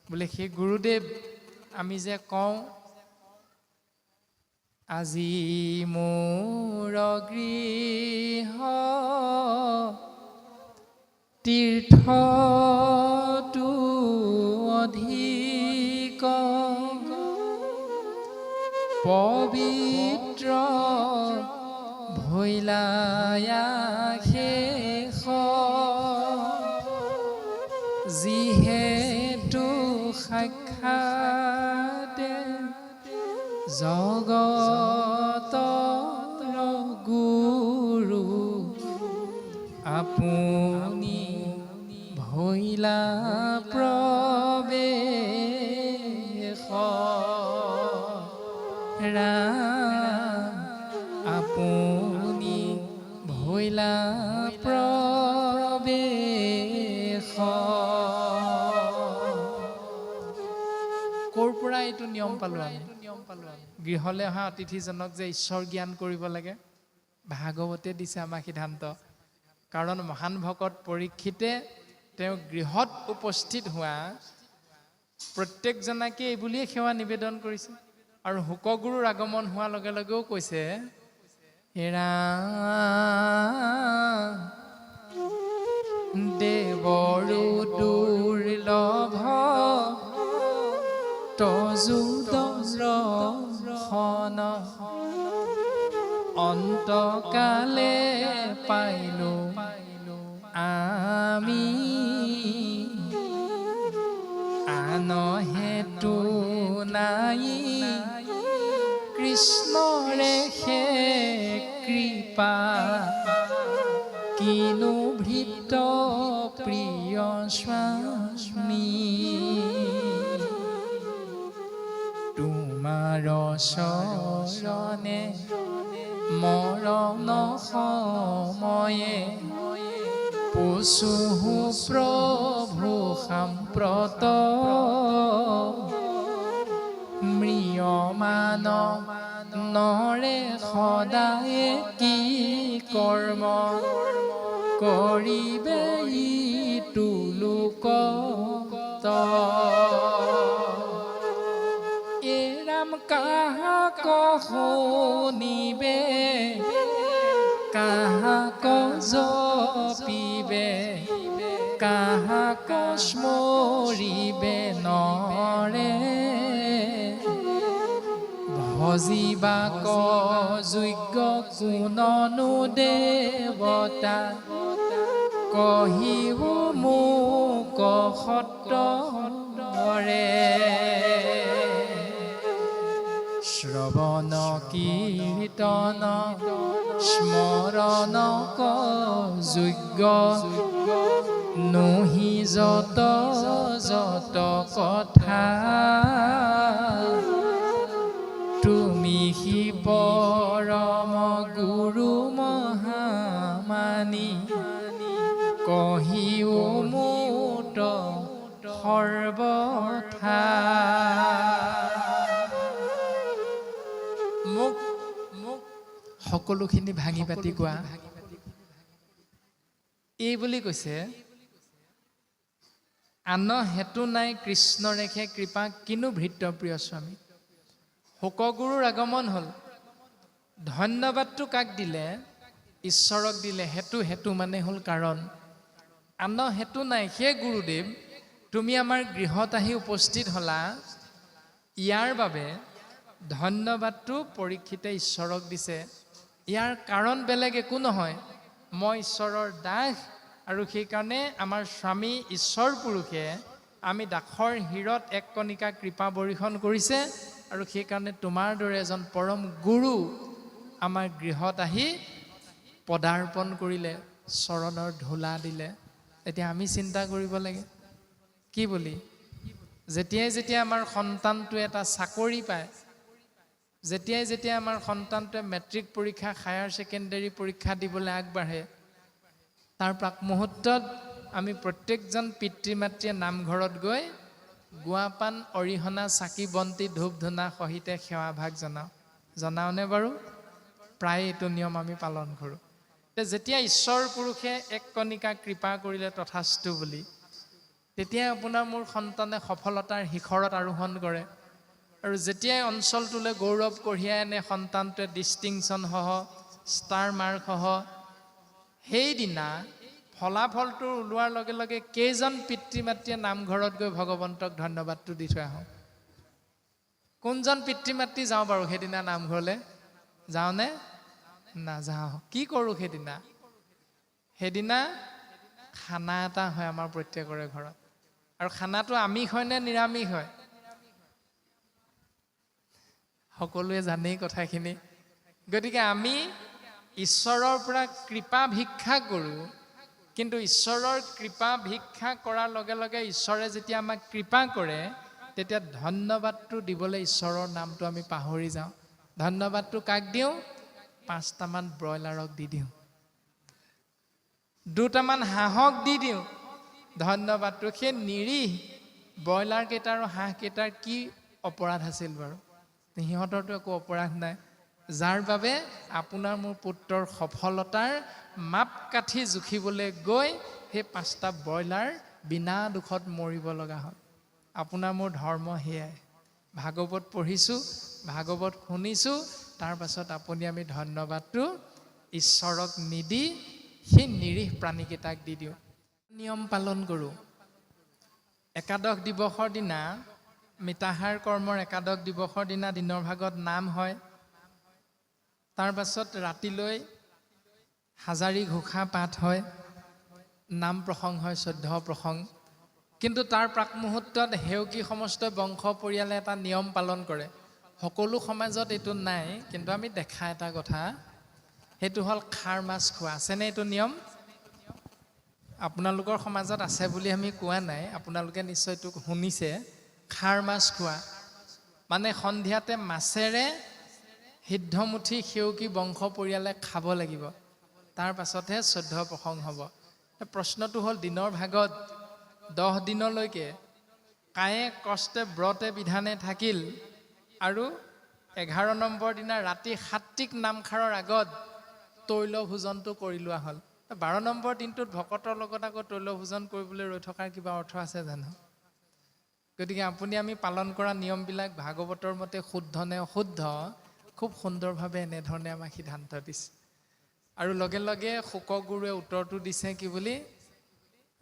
বোলে সেই গুৰুদেৱ, আমি যে কওঁ আজি মোৰ গৃহ তীৰ্থটো অধিক পবিত্ৰ ভৈলায়া শেষ, যিহেতু সাক্ষাতে জগতৰ গুৰু, আপুনি ভৈলা প্ৰৱেশ, ৰাম আপুনি ভৈলা প্ৰৱেশ। ক'ৰ পৰা এইটো নিয়ম পালোঁ আমি? গৃহলৈ অহা অতিথিজনক যে ঈশ্বৰ জ্ঞান কৰিব লাগে, ভাগৱতে দিছে আমাক সিদ্ধান্ত। কাৰণ মহান ভকত পৰীক্ষিতে তেওঁ গৃহত উপস্থিত হোৱা প্ৰত্যেকজনাকে এই বুলিয়ে সেৱা নিবেদন কৰিছে। আৰু শুকগুৰুৰ আগমন হোৱাৰ লগে লগেও কৈছে, হেৰা দেৱৰো দুৰ্লভ তজু দৰ্শন, অন্তকালে পাইলো আমি, আন হেতু নাই কৃষ্ণৰে হে কৃপা, কিনো ভৃত প্ৰিয় স্বামী, তোমাৰ চৰণে মৰণ সময়ে পশু প্ৰভু সাম্প্ৰত, ম্ৰিয়মান মনৰে সদায়ে কি কৰ্ম কৰিবে ইটো লোকত এৰাম কাহাক শুনিবে কাহাক জপিবে কাহাক স্মৰিবে নৰে ভজিবাক যোগ্য কোননো দেৱতা কহিও মোক সত্তৰে শ্ৰৱণ কীৰ্তন স্মৰণ যোগ্য নহি যত যত কথা তুমি হি পৰম গুৰু মহামানী কহিও মুত সৰ্বথা মোক সকলোখিনি ভাঙি পাতি কোৱা এই বুলি কৈছে আন হেতু নাই কৃষ্ণ ৰেখে কৃপা কিনো ভৃত্য প্ৰিয় স্বামী শোকগুৰুৰ আগমন হ'ল ধন্যবাদটো কাক দিলে ঈশ্বৰক দিলে হেতু মানে হ'ল কাৰণ আন হেতু নাই হে গুৰুদেৱ তুমি আমাৰ গৃহত আহি উপস্থিত হ'লা ইয়াৰ বাবে ধন্যবাদটো পৰীক্ষিতে ঈশ্বৰক দিছে ইয়াৰ কাৰণ বেলেগ একো নহয় মই ঈশ্বৰৰ দাস আৰু সেইকাৰণে আমাৰ স্বামী ঈশ্বৰ পুৰুষে আমি দাসৰ শিৰত এক কণিকা কৃপা বৰ্ষণ কৰিছে আৰু সেইকাৰণে তোমাৰ দৰে এজন পৰম গুৰু আমাৰ গৃহত আহি পদাৰ্পণ কৰিলে চৰণৰ ধূলা দিলে এতিয়া আমি চিন্তা কৰিব লাগে কি বুলি যেতিয়া আমাৰ সন্তানটোৱে এটা চাকৰি পায় যেতিয়া আমাৰ সন্তানটোৱে মেট্ৰিক পৰীক্ষা হায়াৰ ছেকেণ্ডাৰী পৰীক্ষা দিবলৈ আগবাঢ়ে তাৰ প্ৰাক মুহূৰ্তত আমি প্ৰত্যেকজন পিতৃ মাতৃয়ে নামঘৰত গৈ গুৱাপান অৰিহণা চাকি বন্তি ধূপ ধূনা সহিতে সেৱাভাগ জনাওঁনে বাৰু প্ৰায় এইটো নিয়ম আমি পালন কৰোঁ যেতিয়া ঈশ্বৰ পুৰুষে এক কণিকা কৃপা কৰিলে তথাস্তু বুলি তেতিয়া আপোনাৰ মোৰ সন্তানে সফলতাৰ শিখৰত আৰোহণ কৰে আৰু যেতিয়াই অঞ্চলটোলৈ গৌৰৱ কঢ়িয়াই আনে সন্তানটোৱে ডিষ্টিংশ্যন সহ ষ্টাৰ মাৰ্ক সহ সেইদিনা ফলাফলটো ওলোৱাৰ লগে লগে কেইজন পিতৃ মাতৃয়ে নামঘৰত গৈ ভগৱন্তক ধন্যবাদটো দি থৈ আহোঁ কোনজন পিতৃ মাতৃ যাওঁ বাৰু সেইদিনা নামঘৰলৈ যাওঁনে নাযাওঁ কি কৰোঁ সেইদিনা খানা এটা হয় আমাৰ প্ৰত্যেকৰে ঘৰত আৰু খানাটো আমিষ হয় নে নিৰামিষ হয় সকলোৱে জানেই কথাখিনি গতিকে আমি ঈশ্বৰৰ পৰা কৃপা ভিক্ষা কৰোঁ কিন্তু ঈশ্বৰৰ কৃপা ভিক্ষা কৰাৰ লগে লগে ঈশ্বৰে যেতিয়া আমাক কৃপা কৰে তেতিয়া ধন্যবাদটো দিবলৈ ঈশ্বৰৰ নামটো আমি পাহৰি যাওঁ ধন্যবাদটো কাক দিওঁ 5টামান ব্ৰইলাৰক দি দিওঁ 2টামান হাঁহক দি দিওঁ ধন্যবাদটো সেই নিৰীহ ব্ৰইলাৰ কেইটা আৰু হাঁহ কেইটাৰ কি অপৰাধ আছিল বাৰু সিহঁতৰতো একো অপৰাধ নাই যাৰ বাবে আপোনাৰ মোৰ পুত্ৰৰ সফলতাৰ মাপকাঠি জুখিবলৈ গৈ সেই 5টা ব্ৰইলাৰ বিনা দুখত মৰিব লগা হ'ল আপোনাৰ মোৰ ধৰ্ম সেয়াই ভাগৱত পঢ়িছোঁ ভাগৱত শুনিছোঁ তাৰ পাছত আপুনি আমি ধন্যবাদটো ঈশ্বৰক নিদি সেই নিৰীহ প্ৰাণীকেইটাক দি দিওঁ নিয়ম পালন কৰোঁ একাদশ দিৱসৰ দিনা মিতাহাৰ কৰ্মৰ একাদশ দিৱসৰ দিনা দিনৰ ভাগত নাম হয় তাৰ পাছত ৰাতিলৈ হাজাৰী ঘোষা পাঠ হয় নাম প্ৰসংগ হয় 14 প্ৰসংগ কিন্তু তাৰ প্ৰাক মুহূৰ্তত হেউকী সমস্ত বংশ পৰিয়ালে এটা নিয়ম পালন কৰে সকলো সমাজত এইটো নাই কিন্তু আমি দেখা এটা কথা সেইটো হ'ল খাৰ মাছ খোৱা আছেনে এইটো নিয়ম আপোনালোকৰ সমাজত আছে বুলি আমি কোৱা নাই আপোনালোকে নিশ্চয় এইটো শুনিছে খাৰ মাছ খোৱা মানে সন্ধিয়াতে মাছেৰে সিদ্ধমুঠি সেউকী বংশ পৰিয়ালে খাব লাগিব তাৰ পাছতহে 14 প্ৰসংগ হ'ব প্ৰশ্নটো হ'ল দিনৰ ভাগত 10 দিনলৈকে কায়ে কষ্টে ব্ৰতে বিধানে থাকিল আৰু 11 নম্বৰ দিনা ৰাতি সাত্বিক নামখাৰৰ আগত তৈল ভোজনটো কৰি লোৱা হ'ল। 12 নম্বৰ দিনটোত ভকতৰ লগত আকৌ তৈল ভোজন কৰিবলৈ ৰৈ থকাৰ কিবা অৰ্থ আছে জানো? গতিকে আপুনি আমি পালন কৰা নিয়মবিলাক ভাগৱতৰ মতে শুদ্ধ নে অশুদ্ধ খুব সুন্দৰভাৱে এনেধৰণে আমাক সিদ্ধান্ত দিছে। আৰু লগে লগে শুকগুৰুৱে উত্তৰটো দিছে কি বুলি?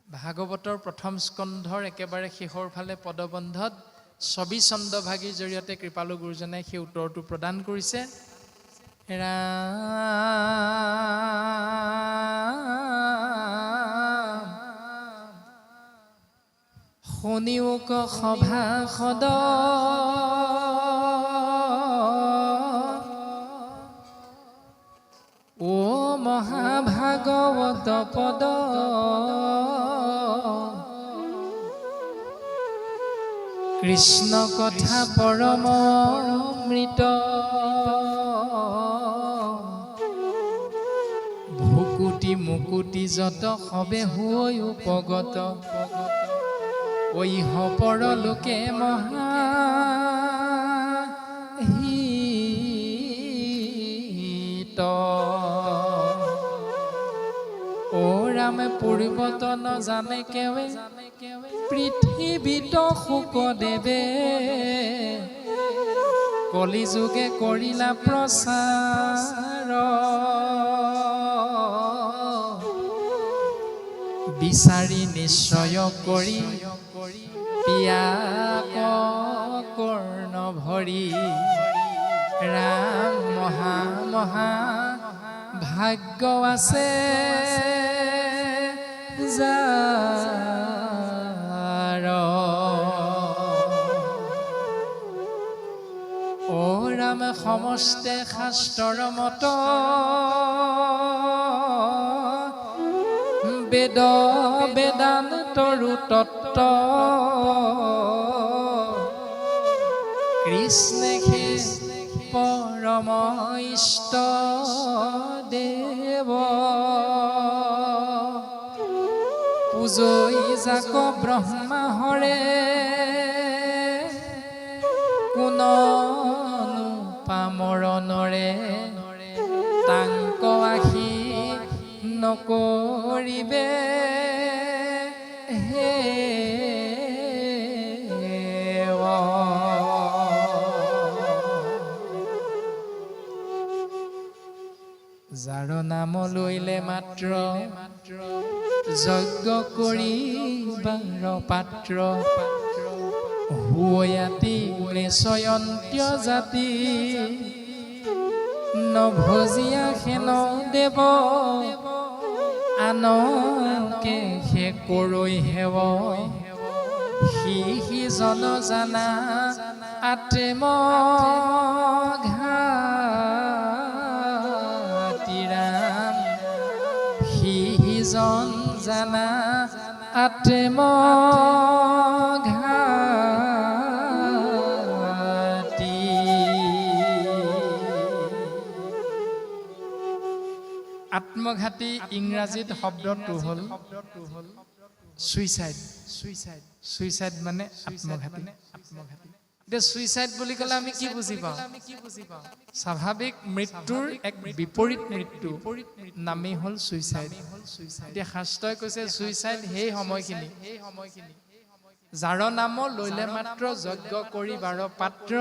ভাগৱতৰ প্ৰথম স্কন্ধৰ একেবাৰে শেষৰ ফালে পদবন্ধত ছবিচন্দভাগীৰ জৰিয়তে কৃপালু গুৰুজনাই সেই উত্তৰটো প্ৰদান কৰিছে। শুনিওক সভাসদ ও মহাভাগৱত পদ কৃষ্ণ কথা পৰম অমৃত ভুকুটি মুকুটি যত সবে হৈ উপগত ঐহ পৰলোকে মহাহিত ও ৰাম পূৰ্বত নজানে কেৱে পৃথিৱীত শুকদেৱে কলিযুগে কৰিলা প্ৰচাৰ বিচাৰি নিশ্চয় কৰি পিয়াক কৰ্ণ ভৰি ৰাম মহা মহা ভাগ্য আছে যাৰ ও ৰাম সমস্তে শাস্ত্ৰৰ মত বেদ বেদান্তৰু তত্ত্ব কৃষ্ণে পৰম ইষ্ট দেৱ পূজৈ যাক ব্ৰহ্মা হৰে কোনো পামৰণৰে তাংক আশী নকৰিবে হে যাৰ নাম লৈলে মাত্ৰ যজ্ঞ কৰি বাৰ পাত্ৰ হুয়াতি নিশ্চয়ন্ত্য জাতি নভজিয়া হেন দেৱ আনকে সে কৰৈ হেৱ সি জন জানা আত্ম ঘাতিৰাম সি জন জানা আত্ম ঘাতি। আত্মঘাতী ইংৰাজীত শব্দটো হ'ল সুইচাইড। সুইচাইড মানে আত্মঘাতী। এতিয়া সুইচাইড বুলি ক'লে আমি কি বুজি পাওঁ? স্বাভাৱিক মৃত্যুৰ এক বিপৰীত মৃত্যু নামেই হ'ল সুইচাইড। এতিয়া শাস্ত্ৰই কৈছে সুইচাইড সেই সময়খিনি যাৰ নাম লৈলে মাত্ৰ যজ্ঞ কৰি বাৰ পাত্ৰ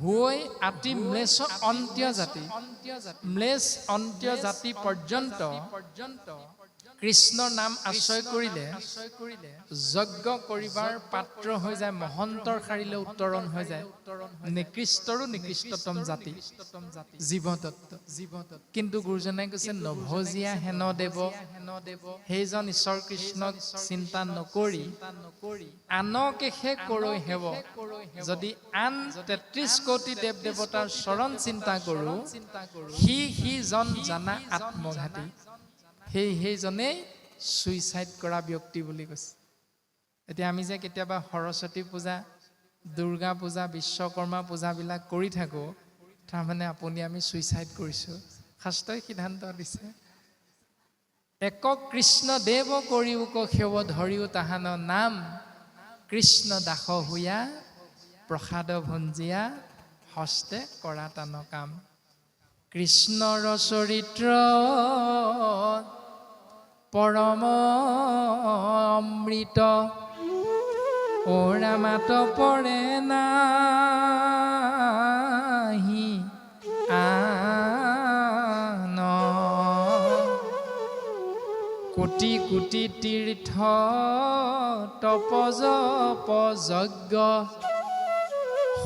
হৈ আতি ম্লেচ্ছ অন্ত্য জাতি ম্লেচ্ছ অন্ত্য জাতি পৰ্যন্ত কৃষ্ণৰ নাম আশ্ৰয় কৰিলে যজ্ঞ কৰিবাৰ পাত্ৰ হৈ যায়, মহন্তৰ শাৰীলে উত্তৰণ হৈ যায়। নিকৃষ্টৰো নিকৃষ্টতম জাতি জীৱতত্ব। কিন্তু গুৰুজনাই কৈছে নভজিয়া হেন দেৱ সেইজন ঈশ্বৰ কৃষ্ণক চিন্তা নকৰি আনকে সে কৰৈ হেৱ। যদি আন ৩৩ কোটি দেৱ দেৱতাৰ চৰণ চিন্তা কৰো সি জন জানা আত্মঘাতী। সেইজনেই সুইচাইড কৰা ব্যক্তি বুলি কৈছে। এতিয়া আমি যে কেতিয়াবা সৰস্বতী পূজা, দুৰ্গা পূজা, বিশ্বকৰ্মা পূজাবিলাক কৰি থাকোঁ, তাৰমানে আপুনি আমি সুইচাইড কৰিছোঁ। শাস্ত্ৰই সিদ্ধান্ত দিছে একক কৃষ্ণ দেৱ কৰিও সেৱ ধৰিও তাহান নাম কৃষ্ণ দাস হুয়া প্ৰসাদ ভঞ্জিয়া হস্তে কৰা টান কাম। কৃষ্ণৰ চৰিত্ৰ পৰম অমৃত, ওৰা মাত পৰে নাহি আন। কোটি কোটি তীৰ্থ তপ জপ যজ্ঞ,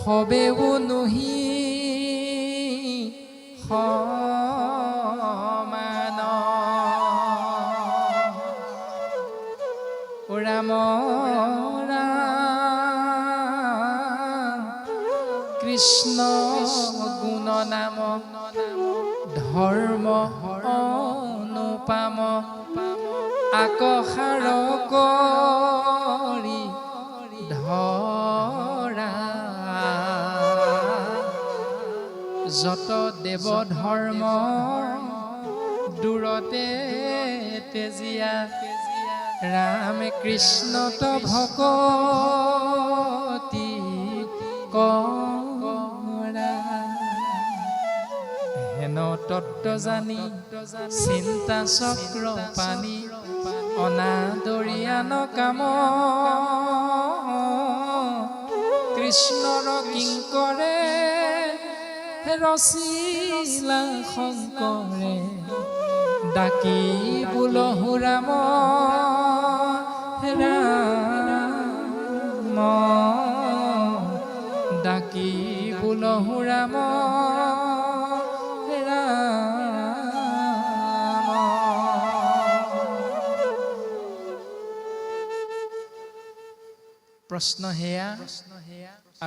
সবেও নহি সমান। ৰাম ৰাম কৃষ্ণ গুণ নাম, ধৰ্ম অনুপাম, আকসাৰ কৰি ধৰা। যত দেৱ ধৰ্ম দূৰতে তেজীয়া, ৰাম কৃষ্ণত ভকতি কৰা। হেন তত্ত্ব জানি চিন্তা চক্ৰ পানী, অনাদৰিয়ান কাম, কৃষ্ণৰ কিংকৰে ৰচিলা শংকৰে। ডাকি বোলহু ৰাম ৰাম, ডাকি বোলহু ৰাম ৰাম। প্ৰশ্ন সেয়া,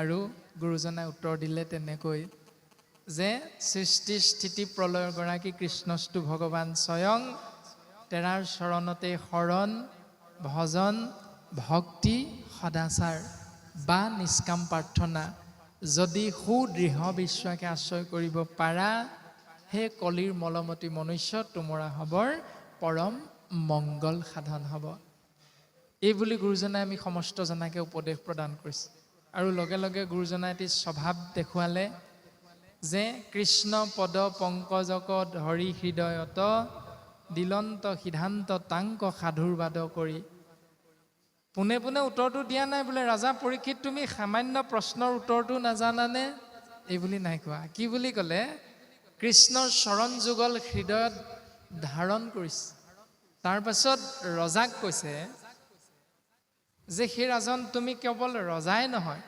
আৰু গুৰুজনাই উত্তৰ দিলে তেনেকৈ যে সৃষ্টি স্থিতি প্ৰলয়ৰ গৰাকী কৃষ্ণস্তু ভগৱান স্বয়ং, তেৰাৰ চৰণতে শৰণ ভজন ভক্তি সদাচাৰ বা নিষ্কাম প্ৰাৰ্থনা যদি সুদৃঢ় বিশ্বাসে আশ্ৰয় কৰিব পাৰা, হে কলিৰ মলমতি মনুষ্য তোমৰা হবৰ পৰম মংগল সাধন হ'ব। এই বুলি গুৰুজনাই আমি সমস্ত জনাকে উপদেশ প্ৰদান কৰিছে। আৰু লগে লগে গুৰুজনাই এটি স্বভাৱ দেখুৱালে যে কৃষ্ণ পদ পংকজক ধৰি হৃদয়ত, দিলন্ত সিদ্ধান্ত তাংক সাধুৰ বাদ কৰি। পোনে পোনে উত্তৰটো দিয়া নাই বোলে ৰাজা পৰীক্ষিত তুমি সামান্য প্ৰশ্নৰ উত্তৰটো নাজানানে, এই বুলি নাই কোৱা। কি বুলি ক'লে? কৃষ্ণৰ চৰণ যুগল হৃদয়ত ধাৰণ কৰিছে। তাৰ পাছত ৰজাক কৈছে যে সেই ৰাজন তুমি কেৱল ৰজাই নহয়,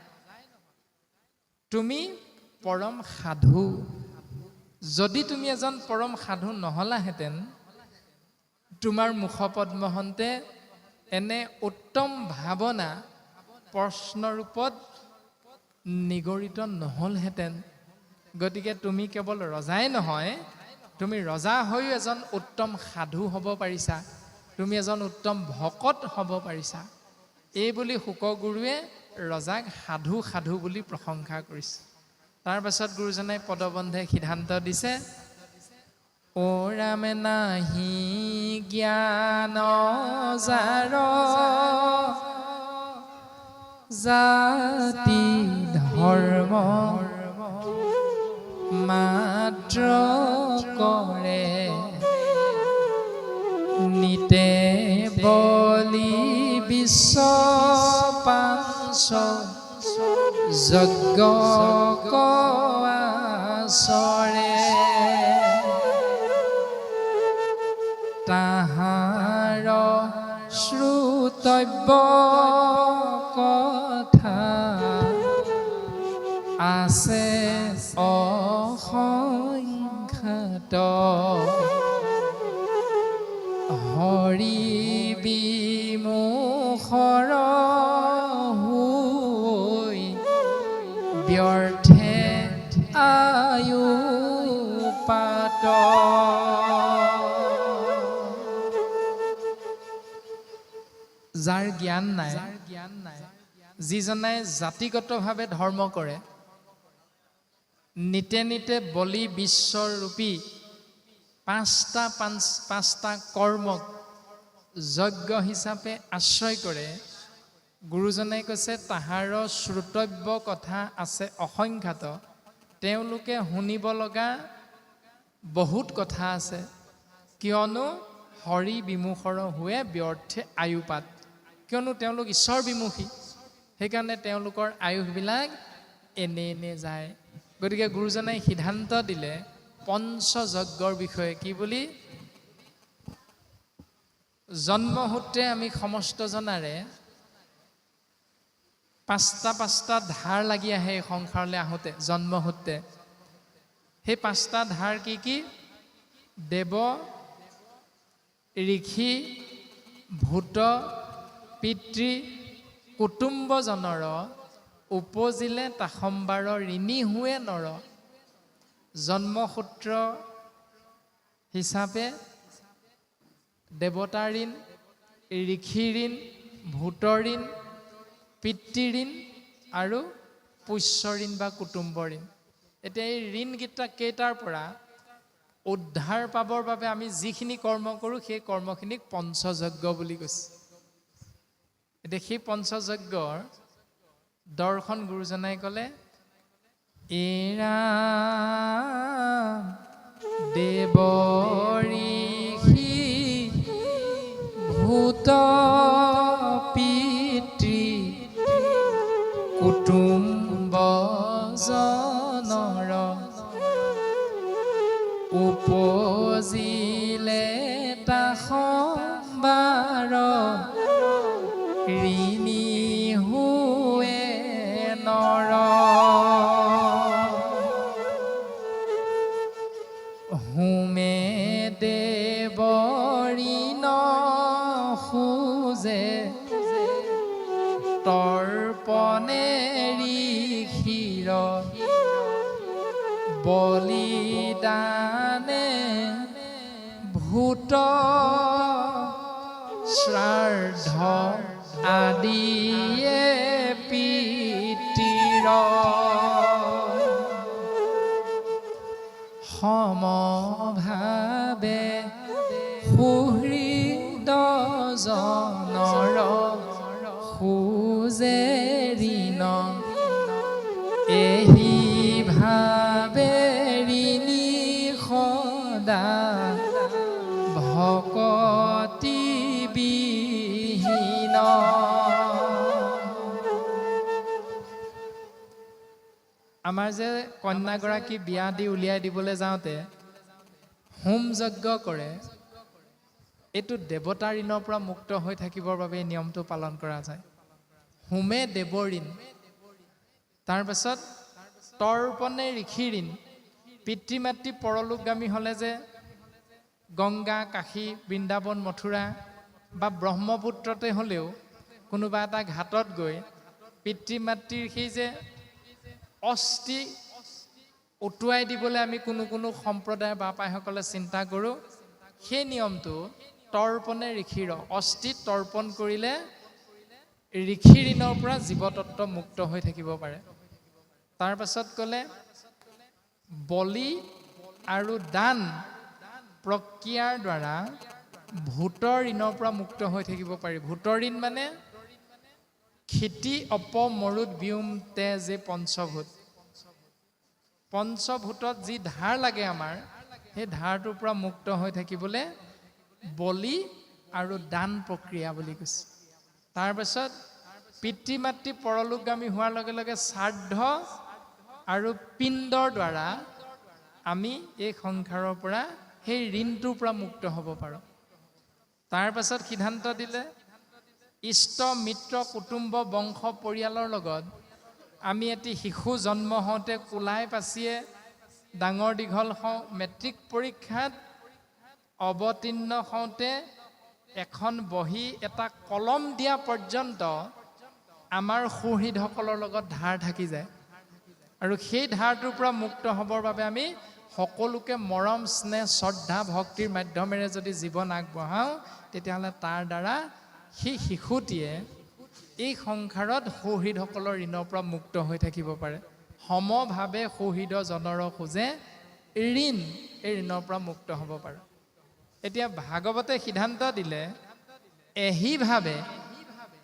তুমি পৰম সাধু। যদি তুমি এজন পৰম সাধু নহলাহেঁতেন, তোমাৰ মুখপদ্মহন্তে এনে উত্তম ভাৱনা প্ৰশ্নৰূপত নিগৰিত নহলহেঁতেন। গতিকে তুমি কেৱল ৰজাই নহয়, তুমি ৰজা হৈও এজন উত্তম সাধু হ'ব পাৰিছা, তুমি এজন উত্তম ভকত হ'ব পাৰিছা। এই বুলি শুকগুৰুৱে ৰজাক সাধু সাধু বুলি প্ৰশংসা কৰিছে। তাৰ পাছত গুৰুজনাই পদবন্ধে সিদ্ধান্ত দিছে, ও ৰাম নাহি জ্ঞান যাৰ, জাতি ধৰ্ম মাত্ৰ কৰে, নিতে বলি বিশ্ব পাঞ্চ, যজ্ঞ আচৰে। তাহাৰ শ্ৰুতব্য কথা আছে অসংখ্যাত, হৰি বিমুখৰ হৈ ব্যৰ্থে আয়ু পাত। যাৰ জ্ঞান নাই, যিজনাই জাতিগতভাৱে ধৰ্ম কৰে, নিতে নিতে বলি বিশ্বৰূপী পাঁচটা কৰ্মক যজ্ঞ হিচাপে আশ্ৰয় কৰে, গুৰুজনাই কৈছে তাহাৰ শ্ৰুতব্য কথা আছে অসংখ্যাত, তেওঁলোকে শুনিব লগা বহুত কথা আছে, কিয়নো হৰি বিমুখৰ হোৱে ব্যৰ্থে আয়ুপাত, কিয়নো তেওঁলোক ঈশ্বৰ বিমুখী, সেইকাৰণে তেওঁলোকৰ আয়ুসবিলাক এনে এনে যায়। গতিকে গুৰুজনাই সিদ্ধান্ত দিলে পঞ্চযজ্ঞৰ বিষয়ে। কি বুলি? জন্মসূত্ৰে আমি সমস্ত জনাৰে পাঁচটা ধাৰ লাগি আহে এই সংসাৰলৈ আহোঁতে। জন্মসূত্ৰে সেই পাঁচটা ধাৰ কি কি? দেৱ, ঋষি, ভূত, পিতৃ, কুটুম্বজনৰ উপজিলে তাসম্বাৰ ঋণী হোৱে নৰ। জন্মসূত্ৰ হিচাপে দেৱতা ঋণ, ঋষি ঋণ, ভূত ঋণ, পিতৃ ঋণ আৰু পুষ্য ঋণ বা কুটুম্ব ঋণ। এতিয়া এই ঋণকেইটা কেইটাৰ পৰা উদ্ধাৰ পাবৰ বাবে আমি যিখিনি কৰ্ম কৰোঁ সেই কৰ্মখিনিক পঞ্চযজ্ঞ বুলি কৈছে। এতিয়া সেই পঞ্চযজ্ঞৰ দৰ্শন গুৰুজনাই ক'লে, এৰা দেৱ ঋষি ভূত পিতৃ কুটুম্বজনৰ উপজিলে তাসম্বাৰ ঋণী হোৱে নৰ। হোমে দেৱ ঋণ খোজে তৰ্পণে ঋষিৰ বলিদানে ভূত শ্ৰাদ্ধ আদিয়ে পিতৃৰ সমভাৱে সুহৃদজনৰ খোজে ঋণ এহি ভাৱে ঋণী সদা ভকতি বিহীন। আমাৰ যে কন্যাগৰাকী বিয়া দি উলিয়াই দিবলৈ যাওঁতে হোম যজ্ঞ কৰে, এইটো দেৱতা ঋণৰ পৰা মুক্ত হৈ থাকিবৰ বাবে এই নিয়মটো পালন কৰা যায়। হোমে দেৱ ঋণ, তাৰপাছত তৰ্পণে ঋষি ঋণ। পিতৃ মাতৃ পৰলোকগামী হ'লে যে গংগা, কাশী, বৃন্দাবন, মথুৰা বা ব্ৰহ্মপুত্ৰতে হ'লেও কোনোবা এটা ঘাটত গৈ পিতৃ মাতৃৰ সেই যে অস্থি উটুৱাই দিবলৈ আমি কোনো সম্প্ৰদায়ৰ বাপাইসকলে চিন্তা কৰোঁ, সেই নিয়মটো তৰ্পণে ঋষিৰ অস্থি তৰ্পণ কৰিলে ঋষি ঋণৰ পৰা জীৱতত্ব মুক্ত হৈ থাকিব পাৰে। তাৰ পাছত ক'লে বলি আৰু দান প্ৰক্ৰিয়াৰ দ্বাৰা ভূতৰ ঋণৰ পৰা মুক্ত হৈ থাকিব পাৰি। ভূতৰ ঋণ মানে ক্ষিতি অপ মৰুদ ব্যোম তেজ পঞ্চভূত। পঞ্চভূতত যি ধাৰ লাগে আমাৰ, সেই ধাৰটোৰ পৰা মুক্ত হৈ থাকিবলৈ বলি আৰু দান প্ৰক্ৰিয়া বুলি কৈছে। তাৰপাছত পিতৃ মাতৃ পৰলোকগামী হোৱাৰ লগে লগে শ্ৰাদ্ধ আৰু পিণ্ডৰ দ্বাৰা আমি এই সংসাৰৰ পৰা সেই ঋণটোৰ পৰা মুক্ত হ'ব পাৰোঁ। তাৰ পাছত সিদ্ধান্ত দিলে ইষ্ট মিত্ৰ কুটুম্ব বংশ পৰিয়ালৰ লগত আমি এটি শিশু জন্ম হওঁতে কোলাই পাচিয়ে ডাঙৰ দীঘল হওঁ, মেট্ৰিক পৰীক্ষাত অৱতীৰ্ণ হওঁতে এখন বহি এটা কলম দিয়া পৰ্যন্ত আমাৰ সুহৃদসকলৰ লগত ধাৰ থাকি যায়। আৰু সেই ধাৰটোৰ পৰা মুক্ত হ'বৰ বাবে আমি সকলোকে মৰম স্নেহ শ্ৰদ্ধা ভক্তিৰ মাধ্যমেৰে যদি জীৱন আগবঢ়াওঁ, তেতিয়াহ'লে তাৰ দ্বাৰা সেই শিশুটিয়ে এই সংসাৰত সুহৃদসকলৰ ঋণৰ পৰা মুক্ত হৈ থাকিব পাৰে। সমভাৱে সুহৃদজনৰ খোজে ঋণ, এই ঋণৰ পৰা মুক্ত হ'ব পাৰে। এতিয়া ভাগৱতে সিদ্ধান্ত দিলে এহিভাৱে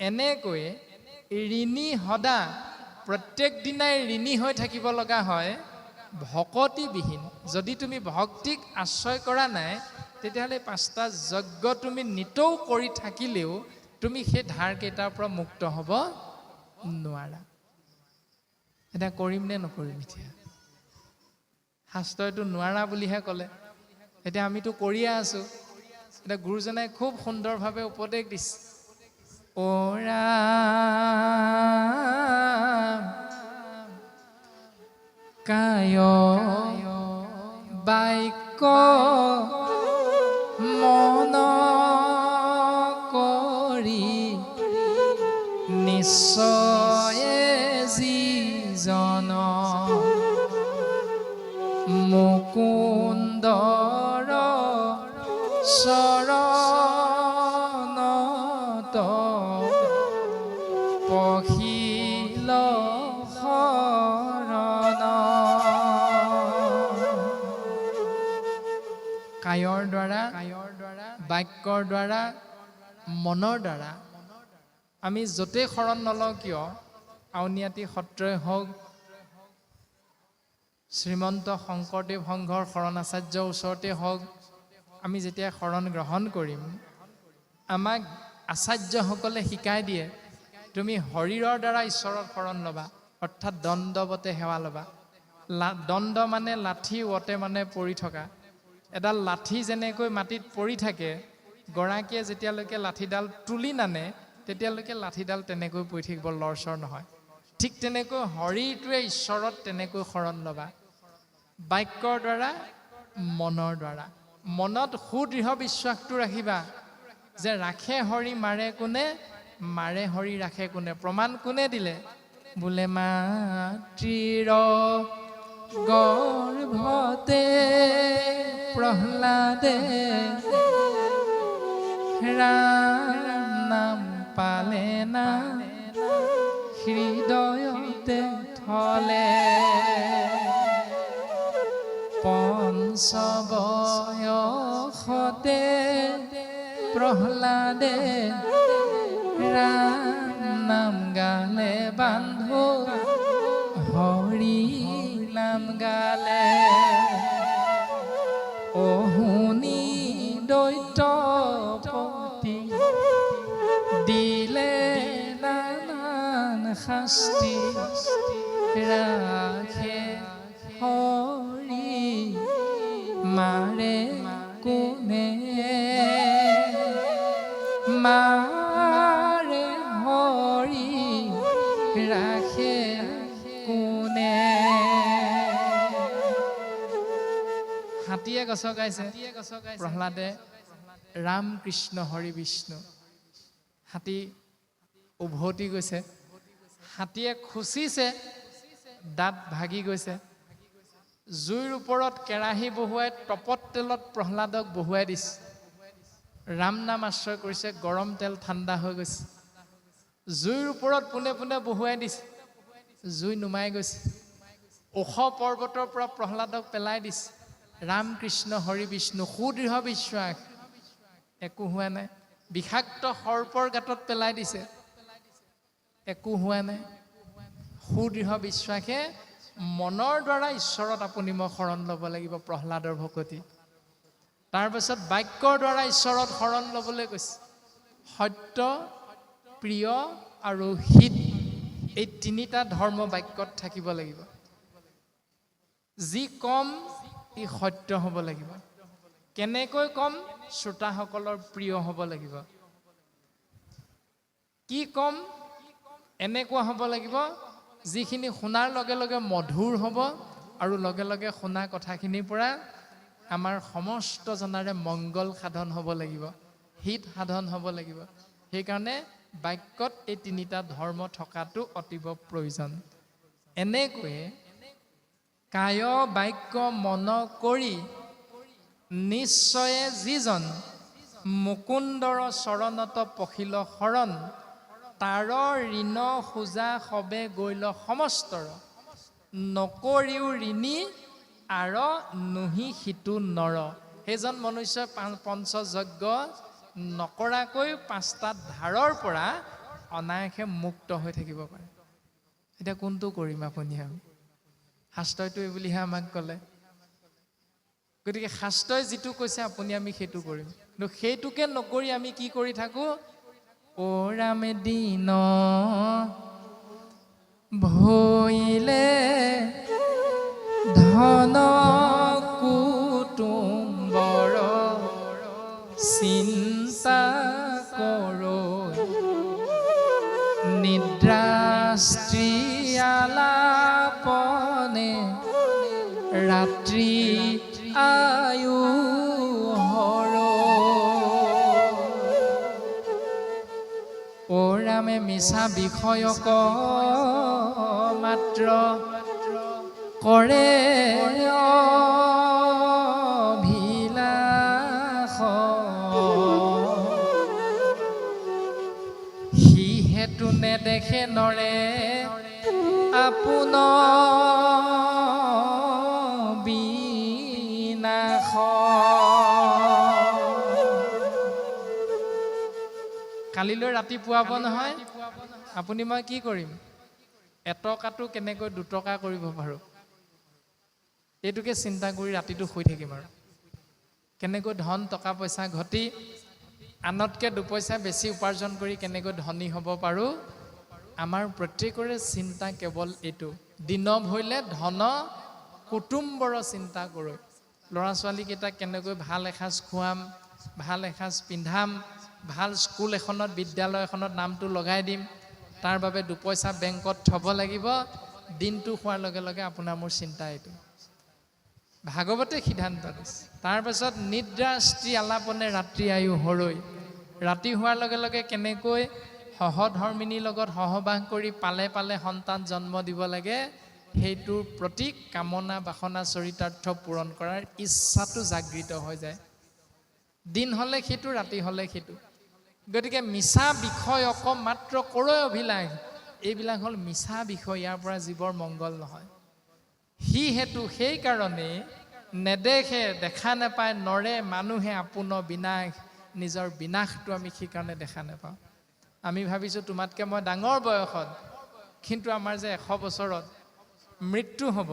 এনেকৈ ঋণী সদা প্ৰত্যেক দিনাই ঋণী হৈ থাকিব লগা হয়, ভকতিবিহীন, যদি তুমি ভক্তিক আশ্ৰয় কৰা নাই, তেতিয়াহ'লে 5টা যজ্ঞ তুমি নিতৌ কৰি থাকিলেও তুমি সেই ধাৰকেইটাৰ পৰা মুক্ত হ'ব নোৱাৰা। এতিয়া কৰিম নে নকৰিম? এতিয়া শাস্ত্ৰইতো নোৱাৰা বুলিহে ক'লে, এতিয়া আমিতো কৰিয়ে আছোঁ। এতিয়া গুৰুজনাই খুব সুন্দৰভাৱে উপদেশ দিছে। কায় বাক্য মন কৰি নিশ্চয়ে যিজন মুকুন্দৰ চৰণত পখিল শৰণ। কায়ৰ দ্বাৰা, বাক্যৰ দ্বাৰা, মনৰ দ্বাৰা আমি য'তেই শৰণ নলওঁ কিয়, আউনীআটী সত্ৰই হওক, শ্ৰীমন্ত শংকৰদেৱ সংঘৰ শৰণাচাৰ্যৰ ওচৰতে হওক, আমি যেতিয়া শৰণ গ্ৰহণ কৰিম, আমাক আচাৰ্যসকলে শিকাই দিয়ে, তুমি শৰীৰৰ দ্বাৰা ঈশ্বৰৰ শৰণ ল'বা, অৰ্থাৎ দণ্ডৱতে সেৱা ল'বা। দণ্ড মানে লাঠি, ৱতে মানে পৰি থকা। এডাল লাঠি যেনেকৈ মাটিত পৰি থাকে, গৰাকীয়ে যেতিয়ালৈকে লাঠিডাল তুলি নানে তেতিয়ালৈকে লাঠিডাল তেনেকৈ পৰি থাকিব, লৰচৰ নহয়। ঠিক তেনেকৈ শৰীৰটোৱে ঈশ্বৰত তেনেকৈ শৰণ ল'বা, বাক্যৰ দ্বাৰা, মনৰ দ্বাৰা। মনত সুদৃঢ় বিশ্বাসটো ৰাখিবা যে ৰাখে হৰি মাৰে কোনে, মাৰে হৰি ৰাখে কোনে। প্ৰমাণ কোনে দিলে? বোলে মাতৃৰ গৰ্ভতে প্ৰহ্লাদে ৰাম নাম পালে না, হৃদয়তে থলে। পঞ্চবয়সতে প্ৰহ্লাদে ৰাম নাম গালে, বান্ধো হৰি নাম গালে। অহুনি দৈত্যপতি দিলে নানান শাস্তি, ৰাখে হৰি মাৰে কোনে, মাৰে হৰি ৰাখে কোনে। হাতীয়ে গছকাইছে, প্ৰহ্লাদে ৰাম কৃষ্ণ হৰি বিষ্ণু। হাতী উভতি গৈছে, হাতীয়ে খুচিছে, দাঁত ভাগি গৈছে। জুইৰ ওপৰত কেৰাহী বহুৱাই তপত তেলত প্ৰহ্লাদক বহুৱাই দিছে। ৰাম নাম আশ্ৰয় কৰিছে, গৰম তেল ঠাণ্ডা হৈ গৈছে। জুইৰ ওপৰত পোনে পোনে বহুৱাই দিছে, জুই নুমাই গৈছে। ওখ পৰ্বতৰ পৰা প্ৰহ্লাদক পেলাই দিছে। ৰাম কৃষ্ণ হৰি বিষ্ণু, সুদৃঢ় বিশ্বাস, একো হোৱা নাই। বিষাক্ত সৰ্পৰ গাঁতত পেলাই দিছে, একো হোৱা নাই। সুদৃঢ় বিশ্বাসে মনৰ দ্বাৰা ঈশ্বৰত আপুনি মই শৰণ ল'ব লাগিব, প্ৰহ্লাদৰ ভকতি। তাৰপিছত বাক্যৰ দ্বাৰা ঈশ্বৰত শৰণ ল'বলৈ কৈছে। সত্য, প্ৰিয় আৰু হিত, এই 3টা ধৰ্ম বাক্যত থাকিব লাগিব। যি কম ই সত্য হ'ব লাগিব। কেনেকৈ কম? শ্ৰোতাসকলৰ প্ৰিয় হ'ব লাগিব। কি কম? এনেকুৱা হ'ব লাগিব যিখিনি শুনাৰ লগে লগে মধুৰ হ'ব আৰু লগে লগে শুনা কথাখিনিৰ পৰা আমাৰ সমস্ত জনাৰে মংগল সাধন হ'ব লাগিব, হিত সাধন হ'ব লাগিব। সেইকাৰণে বাক্যত এই 3টা ধৰ্ম থকাটো অতীৱ প্ৰয়োজন। এনেকৈয়ে কায় বাক্য মন কৰি নিশ্চয়ে যিজন মুকুন্দৰ চৰণত পখিল শৰণ, তাৰ ঋণ খোজা সবে গৈল সমস্তৰ, নকৰিও ঋণী আৰ নুহি সিটো নৰ। সেইজন মনুষ্যই পঞ্চযজ্ঞ নকৰাকৈ 5টা ধাৰৰ পৰা অনায়াসে মুক্ত হৈ থাকিব পাৰে। এতিয়া কোনটো কৰিম আপুনি আমি? শাস্ত্ৰইতো এই বুলিহে আমাক ক'লে। গতিকে শাস্ত্ৰই যিটো কৈছে আপুনি আমি সেইটো কৰিম, কিন্তু সেইটোকে নকৰি আমি কি কৰি থাকো? অ ৰামে দিন ভৈলে ধন কুটুম্বৰ চিন্তা কৰো, নিদ্ৰা স্ত্ৰী আলাপনে ৰাত্ৰি আয়ু হৰ। অ ৰামে মিছা বিষয়ক মাত্ৰ কৰে অভিলাষ, সি হেতু নেদেখে নৰে আপোন বিনাশ। কালিলৈ ৰাতি পুৱাব নহয়, আপুনি মই কি কৰিম? এটকাটো কেনেকৈ দুটকা কৰিব পাৰোঁ, এইটোকে চিন্তা কৰি ৰাতিটো শুই থাকিম। আৰু কেনেকৈ ধন টকা পইচা ঘটি আনতকৈ দুপইচা বেছি উপাৰ্জন কৰি কেনেকৈ ধনী হ'ব পাৰোঁ, আমাৰ প্ৰত্যেকৰে চিন্তা কেৱল এইটো। দিন ভৈলে ধন কুটুম্বৰ চিন্তা কৰোঁ। ল'ৰা ছোৱালীকেইটাক কেনেকৈ ভাল এসাঁজ খুৱাম, ভাল এসাঁজ পিন্ধাম, ভাল স্কুল এখনত বিদ্যালয় এখনত নামটো লগাই দিম, তাৰ বাবে দুপইচা বেংকত থ'ব লাগিব। দিনটো হোৱাৰ লগে লগে আপোনাৰ মোৰ চিন্তা এইটো। ভাগৱতে সিদ্ধান্ত দিছে। তাৰপাছত নিদ্ৰা স্ত্ৰী আলাপনে ৰাত্ৰি আয়ু হৰৈ, ৰাতি হোৱাৰ লগে লগে কেনেকৈ সহধৰ্মিনীৰ লগত সহবাস কৰি পালে পালে সন্তান জন্ম দিব লাগে, সেইটোৰ প্ৰতি কামনা বাসনা চৰিতাৰ্থ পূৰণ কৰাৰ ইচ্ছাটো জাগৃত হৈ যায়। দিন হ'লে সেইটো, ৰাতি হ'লে সেইটো। গতিকে মিছা বিষয় অকমাত্ৰ কৰে অভিলাষ, এইবিলাক হ'ল মিছা বিষয়। ইয়াৰ পৰা জীৱৰ মংগল নহয়। সি হেতু সেইকাৰণে নেদেখে, দেখা নাপায় নৰে মানুহে আপোন বিনাশ, নিজৰ বিনাশটো আমি সেইকাৰণে দেখা নাপাওঁ। আমি ভাবিছোঁ তোমাতকৈ মই ডাঙৰ বয়সত, কিন্তু আমাৰ যে 100 বছৰত মৃত্যু হ'ব,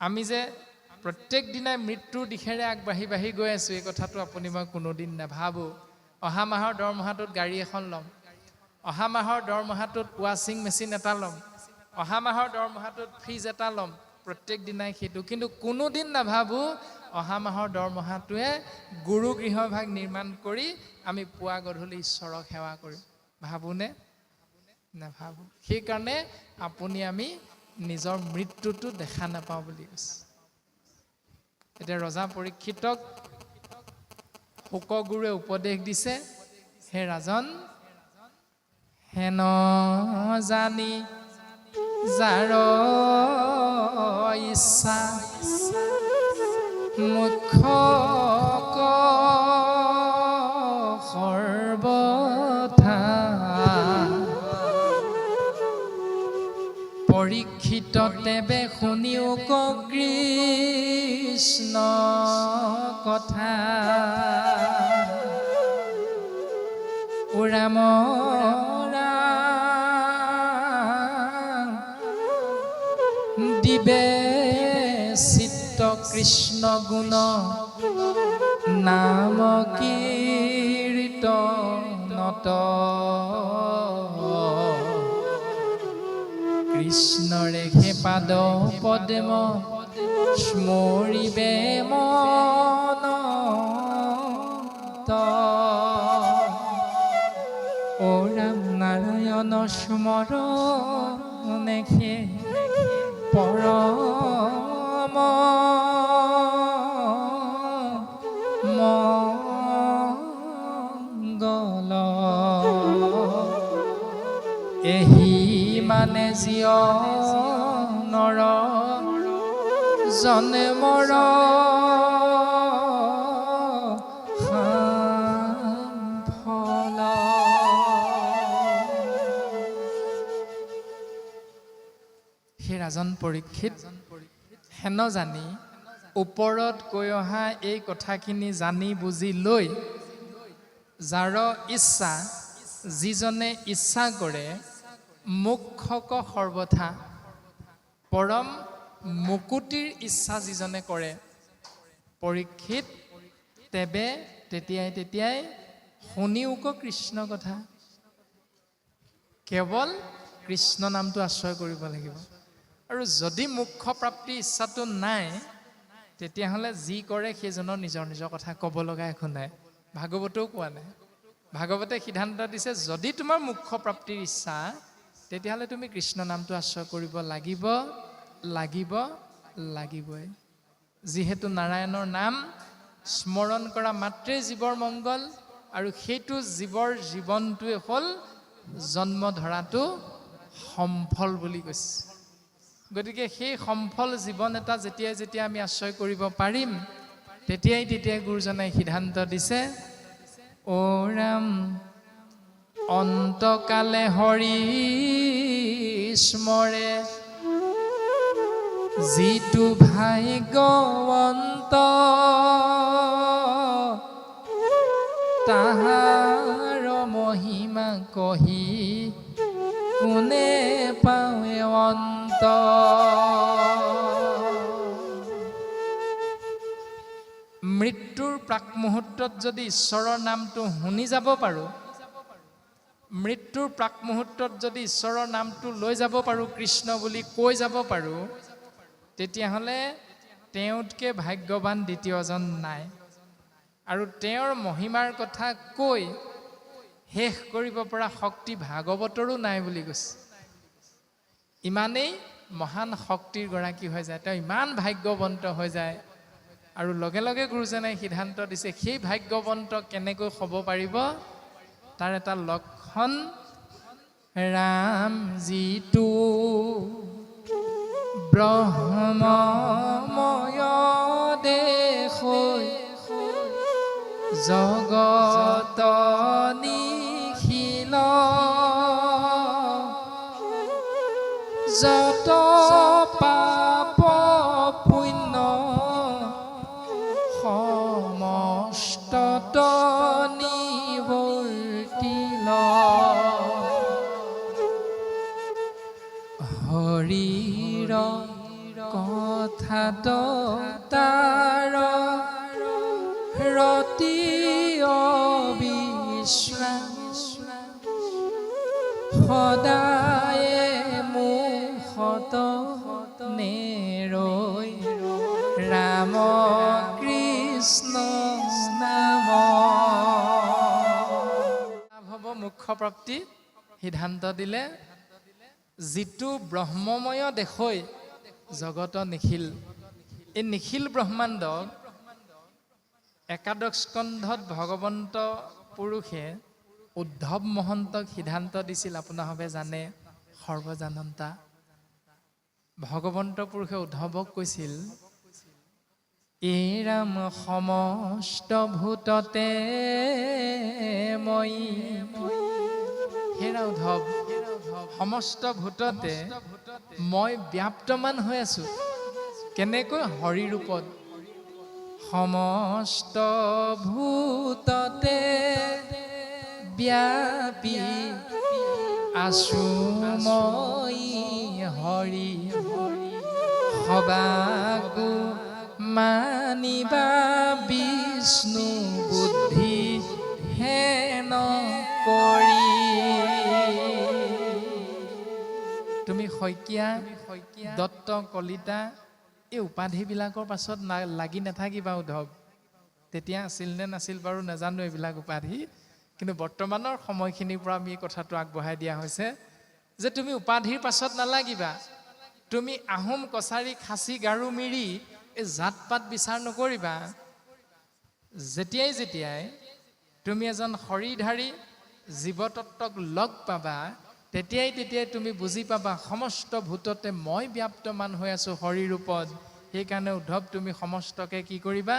আমি যে প্ৰত্যেক দিনাই মৃত্যুৰ দিশেৰে আগবাঢ়ি বাঢ়ি গৈ আছোঁ, এই কথাটো আপুনি মই কোনোদিন নাভাবোঁ। অহা মাহৰ দৰমহাটোত গাড়ী এখন ল'ম, অহা মাহৰ দৰমহাটোত ৱাশ্বিং মেচিন এটা ল'ম, অহা মাহৰ দৰমহাটোত ফ্ৰিজ এটা ল'ম, প্ৰত্যেক দিনাই সেইটো। কিন্তু কোনোদিন নাভাবোঁ অহা মাহৰ দৰমহাটোৱে গুৰু গৃহভাগ নিৰ্মাণ কৰি আমি পুৱা গধূলি ঈশ্বৰক সেৱা কৰিম। ভাবোঁনে? নাভাবোঁ। সেইকাৰণে আপুনি আমি নিজৰ মৃত্যুটো দেখা নাপাওঁ বুলি কৈছে। এতিয়া ৰজা পৰীক্ষিতক শুকগুৰুৱে উপদেশ দিছে, হে ৰাজন, হেন জানি যাৰ ইচ্ছা মুখ্য সৰ্বথা, পৰীক্ষিত তেবে শুনিও কৃষ্ণ কথা, ৰাম দিবে চিত্ত কৃষ্ণ গুণ নাম কীৰ্তনত, কৃষ্ণৰে হে পাদ পদ্ম স্মৰিবে মনত, অ ৰাম নাৰায়ণ স্মৰণে হে পৰম মংগল, এহি মানে জীৱনৰ জন্মৰ ফল। সেই ৰাজন পৰীক্ষিত হেন জানি, ওপৰত কৈ অহা এই কথাখিনি জানি বুজি লৈ, যাৰ ইচ্ছা, যিজনে ইচ্ছা কৰে, মুখ্যক সৰ্বথা, পৰম মুকুতিৰ ইচ্ছা যিজনে কৰে, পৰীক্ষিত তেবে তেতিয়াই শুনিওক কৃষ্ণ কথা। কেৱল কৃষ্ণ নামটো আশ্ৰয় কৰিব লাগিব। আৰু যদি মোক্ষ প্ৰাপ্তিৰ ইচ্ছাটো নাই, তেতিয়াহ'লে যি কৰে সেইজনৰ নিজৰ নিজৰ কথা, ক'ব লগা একো নাই। ভাগৱতেও কোৱা নাই। ভাগৱতে সিদ্ধান্ত দিছে, যদি তোমাৰ মোক্ষ প্ৰাপ্তিৰ ইচ্ছা, তেতিয়াহ'লে তুমি কৃষ্ণ নামটো আশ্ৰয় কৰিব লাগিবই। যিহেতু নাৰায়ণৰ নাম স্মৰণ কৰা মাত্ৰেই জীৱৰ মংগল, আৰু সেইটো জীৱৰ জীৱনটোৱে হ'ল জন্ম ধৰাটো সম্ফল বুলি কৈছে। গতিকে সেই সম্ফল জীৱন এটা যেতিয়া আমি আশ্ৰয় কৰিব পাৰিম, তেতিয়াই গুৰুজনাই সিদ্ধান্ত দিছে, অ ৰাম অন্তকালে হৰি স্মৰে, যিটো ভাগ্যৱন্ত তাহাৰ মহিমা কহি কোনে পাৱে অন্ত। মৃত্যুৰ প্ৰাক মুহূৰ্তত যদি ঈশ্বৰৰ নামটো শুনি যাব পাৰোঁ, মৃত্যুৰ প্ৰাক মুহূৰ্তত যদি ঈশ্বৰৰ নামটো লৈ যাব পাৰোঁ, কৃষ্ণ বুলি কৈ যাব পাৰোঁ, তেতিয়াহ'লে তেওঁতকৈ ভাগ্যৱান দ্বিতীয়জন নাই। আৰু তেওঁৰ মহিমাৰ কথা কৈ শেষ কৰিব পৰা শক্তি ভাগৱতৰো নাই বুলি কৈছে। ইমানেই মহান শক্তিৰ গৰাকী হৈ যায়, তেওঁ ইমান ভাগ্যৱন্ত হৈ যায়। আৰু লগে লগে গুৰুজনাই সিদ্ধান্ত দিছে, সেই ভাগ্যৱন্ত কেনেকৈ হ'ব পাৰিব, তাৰ এটা লক্ষণ, ৰাম যিটো ব্ৰহ্মময় দেশ জগত নিখিল, যত পাপ পুণ্য সমস্তত নিৱৰ্তিল, হৰিৰ কথাত তাৰ ৰতি অবিশ্ৰাম, সদায়ে মুখত নেৰৈ ৰাম কৃষ্ণ নাম। হ'ব মোক্ষ প্ৰাপ্তি সিদ্ধান্ত দিলে, যিটো ব্ৰহ্মময় দেশৈ জগত নিখিল। এই নিখিল ব্ৰহ্মাণ্ড একাদশ স্কন্ধত ভগৱন্ত পুৰুষে উদ্ধৱ মহন্তক সিদ্ধান্ত দিছিল, আপোনাসৱে জানে, সৰ্বজানন্তা। ভগৱন্ত পুৰুষে উদ্ধৱক কৈছিল, এই ৰাম সমস্ত ভূততে মই, হেৰা উদ্ধৱ, সমস্ত ভূততে মই ব্যাপ্তমান হৈ আছো। কেনেকৈ? হৰি ৰূপত। সমস্ত ভূততে ব্যাপী আছো মই হৰি, সবাকো মানিবা বিষ্ণু বুদ্ধি হেন কৰি। তুমি শইকীয়া, দত্ত, কলিতা এই উপাধিবিলাকৰ পাছত লাগি নাথাকিবা উদ্ধৱ। তেতিয়া আছিল নে নাছিল বাৰু নাজানো এইবিলাক উপাধি, কিন্তু বৰ্তমানৰ সময়খিনিৰ পৰা আমি এই কথাটো আগবঢ়াই দিয়া হৈছে যে তুমি উপাধিৰ পাছত নালাগিবা। তুমি আহোম, কছাৰী, খাচী, গাৰো, মিৰি এই জাত পাত বিচাৰ নকৰিবা। যেতিয়াই তুমি এজন শৰীৰধাৰী জীৱতত্ত্বক লগ পাবা, তেতিয়াই তুমি বুজি পাবা সমস্ত ভূততে মই ব্যাপ্তমান হৈ আছো হৰি ৰূপত। সেইকাৰণে উদ্ধৱ, তুমি সমস্তকে কি কৰিবা?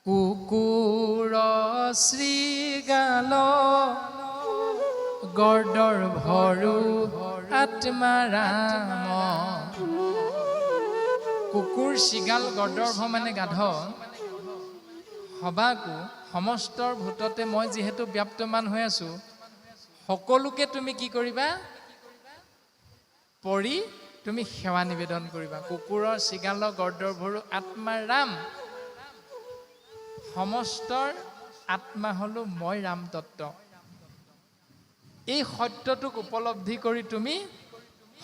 কুকুৰ শ্ৰীগাল গৰ্দৰ ভৰু আত্মাৰাম। কুকুৰ, শিগাল, গৰ্দৰ্ভ মানে গাধ, সবাকো সমস্তৰ ভূততে মই যিহেতু ব্যাপ্তমান হৈ আছো, সকলোকে তুমি কি কৰিবা? তুমি সেৱা নিবেদন কৰিবা। কুকুৰৰ চিগাল গৰ্দৰ ভৰু আত্মা ৰাম, সমস্তৰ আত্মা হলো মই ৰাম তত্ত্ব। এই সত্যটোক উপলব্ধি কৰি তুমি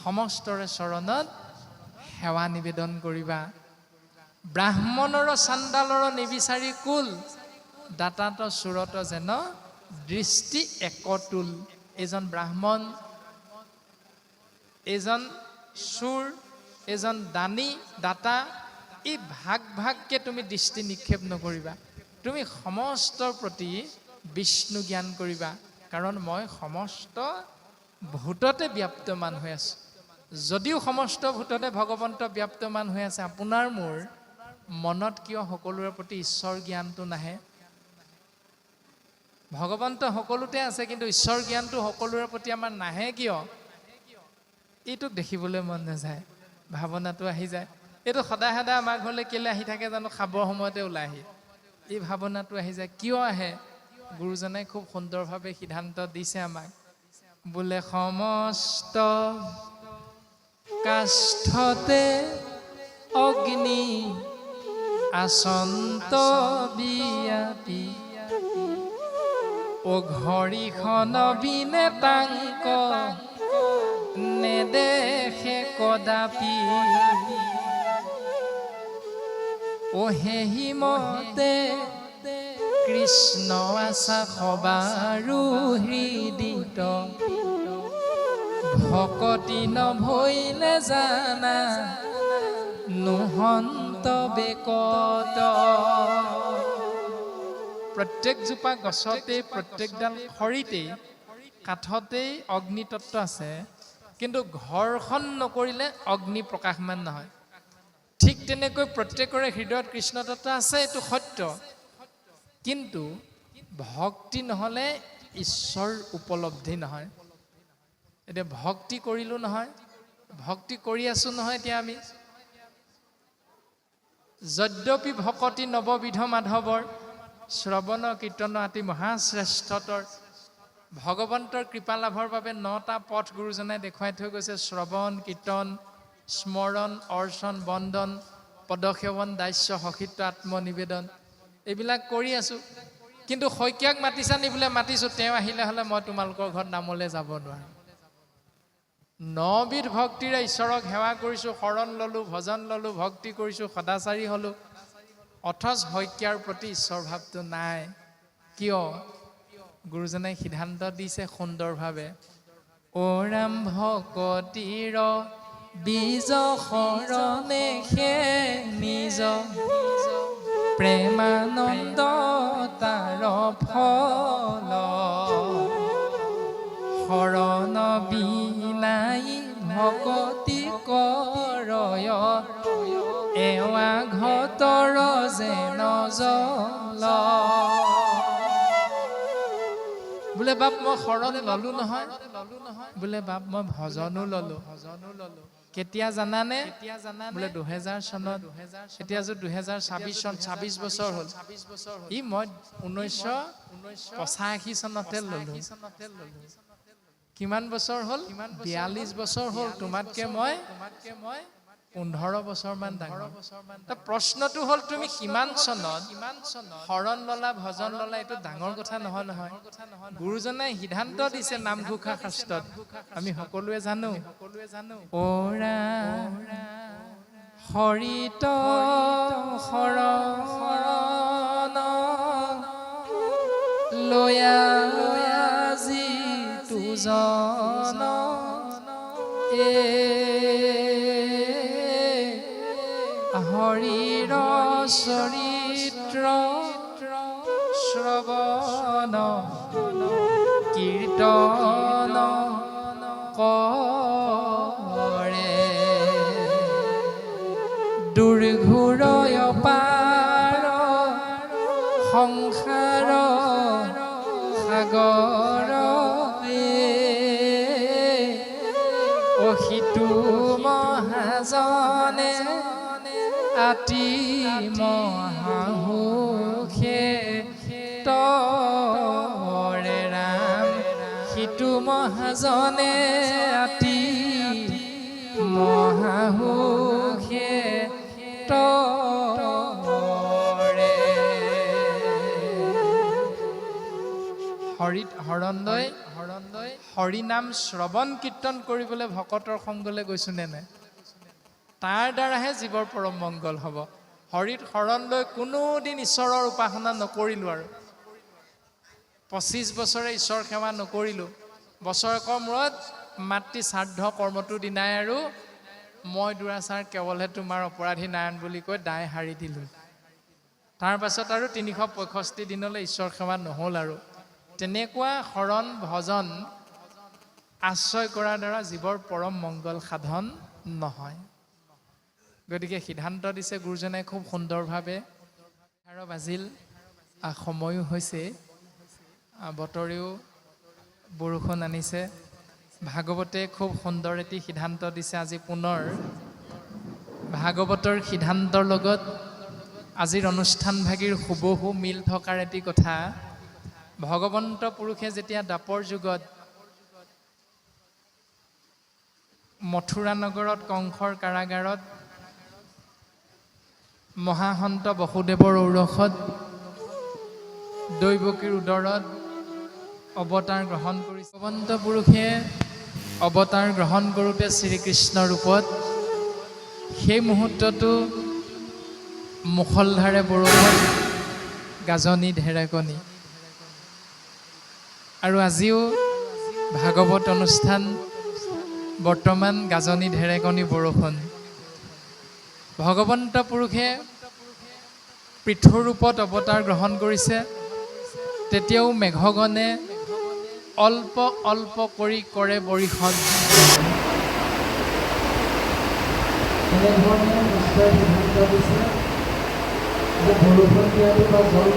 সমস্তৰে চৰণত সেৱা নিবেদন কৰিবা। ব্ৰাহ্মণৰ চাণ্ডালৰ নিবিচাৰি কুল, দাতাত চুৰত যেন দৃষ্টি একতুল। এজন ব্ৰাহ্মণ, এজন চুৰ, এজন দানী, দাতা, এই ভাগ ভাগকে তুমি দৃষ্টি নিক্ষেপ নকৰিবা। তুমি সমস্তৰ প্ৰতি বিষ্ণু জ্ঞান কৰিবা। কাৰণ মই সমস্ত ভূততে ব্যাপ্তমান হৈ আছো। যদিও সমস্ত ভূততে ভগৱন্ত ব্যাপ্তমান হৈ আছে, আপোনাৰ মোৰ মনত কিয় সকলোৰে প্ৰতি ঈশ্বৰ জ্ঞানটো নাহে? ভগৱন্ত সকলোতে আছে, কিন্তু ঈশ্বৰ জ্ঞানটো সকলোৰে প্ৰতি আমাৰ নাহে কিয়? এইটোক দেখিবলৈ মন নাযায়, ভাৱনাটো আহি যায়। এইটো সদায় সদায় আমাৰ ঘৰলৈ কেলে আহি থাকে জানো? খাবৰ সময়তে ওলাই আহি এই ভাৱনাটো আহি যায়। কিয় আহে? গুৰুজনাই খুব সুন্দৰভাৱে সিদ্ধান্ত দিছে আমাক। বোলে সমস্ত কাষ্ঠতে অগ্নি আচন্ত বিয়াপি, ও ঘড়ীখন বিনে তাংক নেদেখে কদাপি, ও হেহিমতে কৃষ্ণ আছা সবাৰো হৃদিত, ভকতি নভৈলে জানা নোহন্ত বেকত। প্ৰত্যেকজোপা গছতেই, প্ৰত্যেকডাল খৰিতেই, কাঠতেই অগ্নিতত্ত্ব আছে, কিন্তু ঘৰখন নকৰিলে অগ্নি প্ৰকাশমান নহয়। ঠিক তেনেকৈ প্ৰত্যেকৰে হৃদয়ত কৃষ্ণ তত্ত্ব আছে, এইটো সত্য। কিন্তু ভক্তি নহ'লে ঈশ্বৰ উপলব্ধি নহয়। এতিয়া ভক্তি কৰিলোঁ নহয়, ভক্তি কৰি আছোঁ নহয়। এতিয়া আমি যদ্যপি ভকতি নৱবিধ মাধৱৰ, শ্ৰৱণ কীৰ্তন আতি মহাশ্ৰেষ্ঠতৰ। ভগৱন্তৰ কৃপা লাভৰ বাবে 9টা পথ গুৰুজনাই দেখুৱাই থৈ গৈছে। শ্ৰৱণ, কীৰ্তন, স্মৰণ, অৰ্চন, বন্দন, পদসেৱন, দাস্য, সখিত্ব, আত্মনিবেদন, এইবিলাক কৰি আছোঁ। কিন্তু শইকীয়াক মাতিছা নি বোলে মাতিছোঁ, তেওঁ আহিলে হ'লে মই তোমালোকৰ ঘৰত নামলৈ যাব নোৱাৰোঁ। 9বিধ ভক্তিৰে ঈশ্বৰক সেৱা কৰিছোঁ, শৰণ ল'লোঁ, ভজন ল'লোঁ, ভক্তি কৰিছোঁ, সদাচাৰী হ'লোঁ, অথচ শইকীয়াৰ প্ৰতি ঈশ্বৰ ভাৱটো নাই। কিয়? গুৰুজনাই সিদ্ধান্ত দিছে সুন্দৰভাৱে। অ ৰাম ভকতিৰ বীজ শৰণে সে নিজ, প্ৰেমানন্দ তাৰ ফল, শৰণ বিনাই ভকতি কৰয়, এৱা ঘতৰ যেন জল। বোলে বাপ মই শৰণ ললো নহয়, বোলে বাপ মই ভজনো ললো। কেতিয়া জানানে? বোলে 2000 চনত। এতিয়া যে 2026 চন, 26 বছৰ হ'ল। ই মই 1985 চনতে ললো। কিমান বছৰ হ'ল? 42 বছৰ হ'ল। তোমাতকে মই 15 বছৰমান ডাঙৰ। প্ৰশ্নটো হ'ল তুমি কিমান চনত শৰণ ললা, ভজন ললা, এইটো ডাঙৰ কথা নহয় নহয়। গুৰুজনাই সিদ্ধান্ত দিছে নামঘোষা শাস্ত্ৰত, আমি সকলোৱে জানো। ওৰা হৰিত শৰণ লয়া যিটো জন, হৰিৰ চৰিত্ৰ শ্ৰৱণ কীৰ্তন কৰে, দুৰ্ঘোৰ পাৰ সংসাৰ সাগৰ, অহিতু মহাজনে আতি মহাহুখে, তৰে ৰাম সিতু মহাজনে আতি মহা হৰণ লৈ হৰিনাম শ্ৰৱণ কীৰ্তন কৰিবলৈ ভকতৰ সংগলৈ গৈছো নে নাই? তাৰ দ্বাৰাহে জীৱৰ পৰম মংগল হ'ব। হৰিত শৰণ লৈ কোনোদিন ঈশ্বৰৰ উপাসনা নকৰিলোঁ আৰু 25 বছৰে ঈশ্বৰ সেৱা নকৰিলোঁ। বছৰেকৰ মূৰত মাতৃ শ্ৰাদ্ধ কৰ্মটোৰ দিনাই আৰু মই দুৰাচাৰ কেৱলহে তোমাৰ অপৰাধী নাৰায়ণ বুলি কৈ দায় সাৰি দিলোঁ। তাৰ পাছত আৰু 365 দিনলৈ ঈশ্বৰ সেৱা নহ'ল আৰু। তেনেকুৱা শৰণ ভজন আশ্ৰয় কৰাৰ দ্বাৰা জীৱৰ পৰম মংগল সাধন নহয়। গতিকে সিদ্ধান্ত দিছে গুৰুজনাই খুব সুন্দৰভাৱে। 11 বাজিল, সময়ো হৈছে, বতৰেও বৰষুণ আনিছে। ভাগৱতে খুব সুন্দৰ এটি সিদ্ধান্ত দিছে। আজি পুনৰ ভাগৱতৰ সিদ্ধান্তৰ লগত আজিৰ অনুষ্ঠানভাগীৰ হুবহু মিল থকাৰ এটি কথা। ভগৱন্ত পুৰুষে যেতিয়া দ্বাপৰ যুগত মথুৰা নগৰত কংসৰ কাৰাগাৰত মহাসন্ত বসুদেৱৰ ঔৰসত দৈৱকীৰ উদৰত অৱতাৰ গ্ৰহণ কৰিছে। ভগৱন্ত পুৰুষে অৱতাৰ গ্ৰহণ কৰোঁতে শ্ৰীকৃষ্ণৰ ৰূপত সেই মুহূৰ্তটো মুখলধাৰে বৰষুণ, গাজনি ঢেৰেকনি। আৰু আজিও ভাগৱত অনুষ্ঠান বৰ্তমান গাজনি ঢেৰেকনি বৰষুণ। ভগৱন্ত পুৰুষে পৃথুৰ ৰূপত অৱতাৰ গ্ৰহণ কৰিছে। তেতিয়াও মেঘগণে অল্প অল্প কৰি কৰে বৰিষণ। এনেধৰণে ঈশ্বৰে সিদ্ধান্ত দিছে যে বৰষুণ দিয়াটো বা জল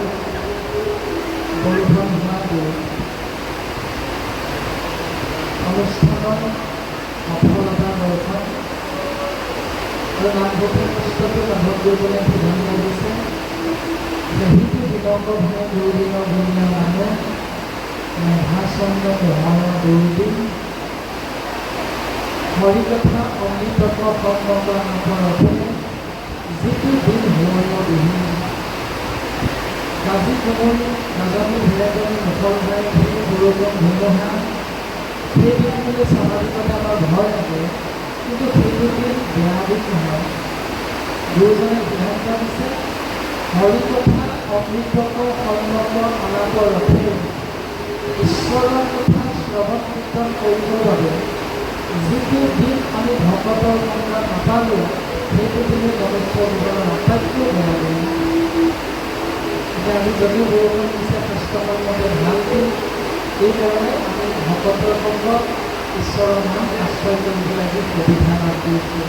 বৰষুণ হোৱাটো অনুষ্ঠানৰ সফলতাৰ দৰ্শন আৰু নামভৰ্তি পুস্তকটো লাভত কৰিবলৈ সিদ্ধান্ত দিছে। সেইটো বিলম্বভাৱে দুদিনৰ ধুনীয়া মানুহ মেঘাচন্দ্ৰ মোহনৰ দুদিন হৰিকথা অমৃতক সম্পৰ্কৰ নামৰথে যিটো দিন সুৱৰ্ণবিহীন কাজি কোমল নাজানি ঢেৰেকনি মুখলধাৰে ধূলি বৰষুণ ধুমুহা, সেই দিনটোলৈ স্বাভাৱিকতে আমাৰ ভয় লাগে, কিন্তু সেইটো দিন বেয়া দিন নহয়। গুৰুজনে সিদ্ধান্ত দিছে হৰিকথা অমৃতক সম্পৰ্কৰ আলাপৰ ৰথে ঈশ্বৰৰ কথা শ্ৰৱণ কীৰ্তন কৰিবৰ বাবে যিটো দিন আমি ভকতৰ সংগ্ৰাম নাপালোঁ, সেইটো দিনে মনুষ্য জীৱনৰ আটাইতকৈ বেয়া দিন। এতিয়া আমি যদিও বৰষুণ দিছে স্বাস্থ্যকৰ্মতে ভাল দিন, এইকাৰণে আমি ভকতৰ সংগত ঈশ্বৰৰ নাম আশ্ৰয় কৰিব লাগে সুবিধা লাভ কৰিছোঁ।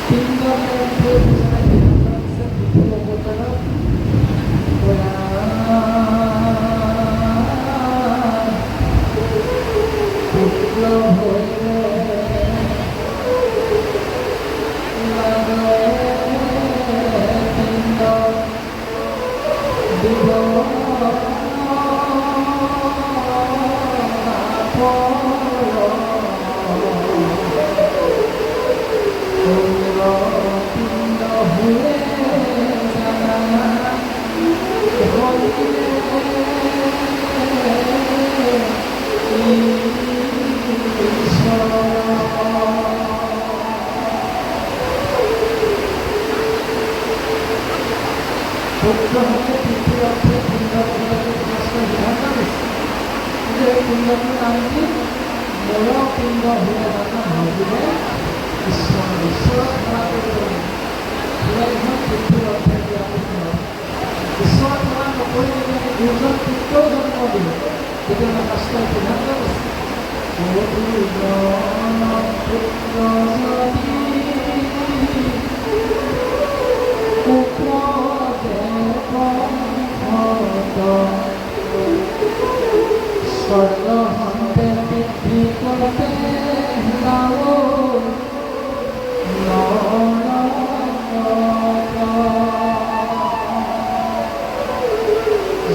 3 অৱতাৰত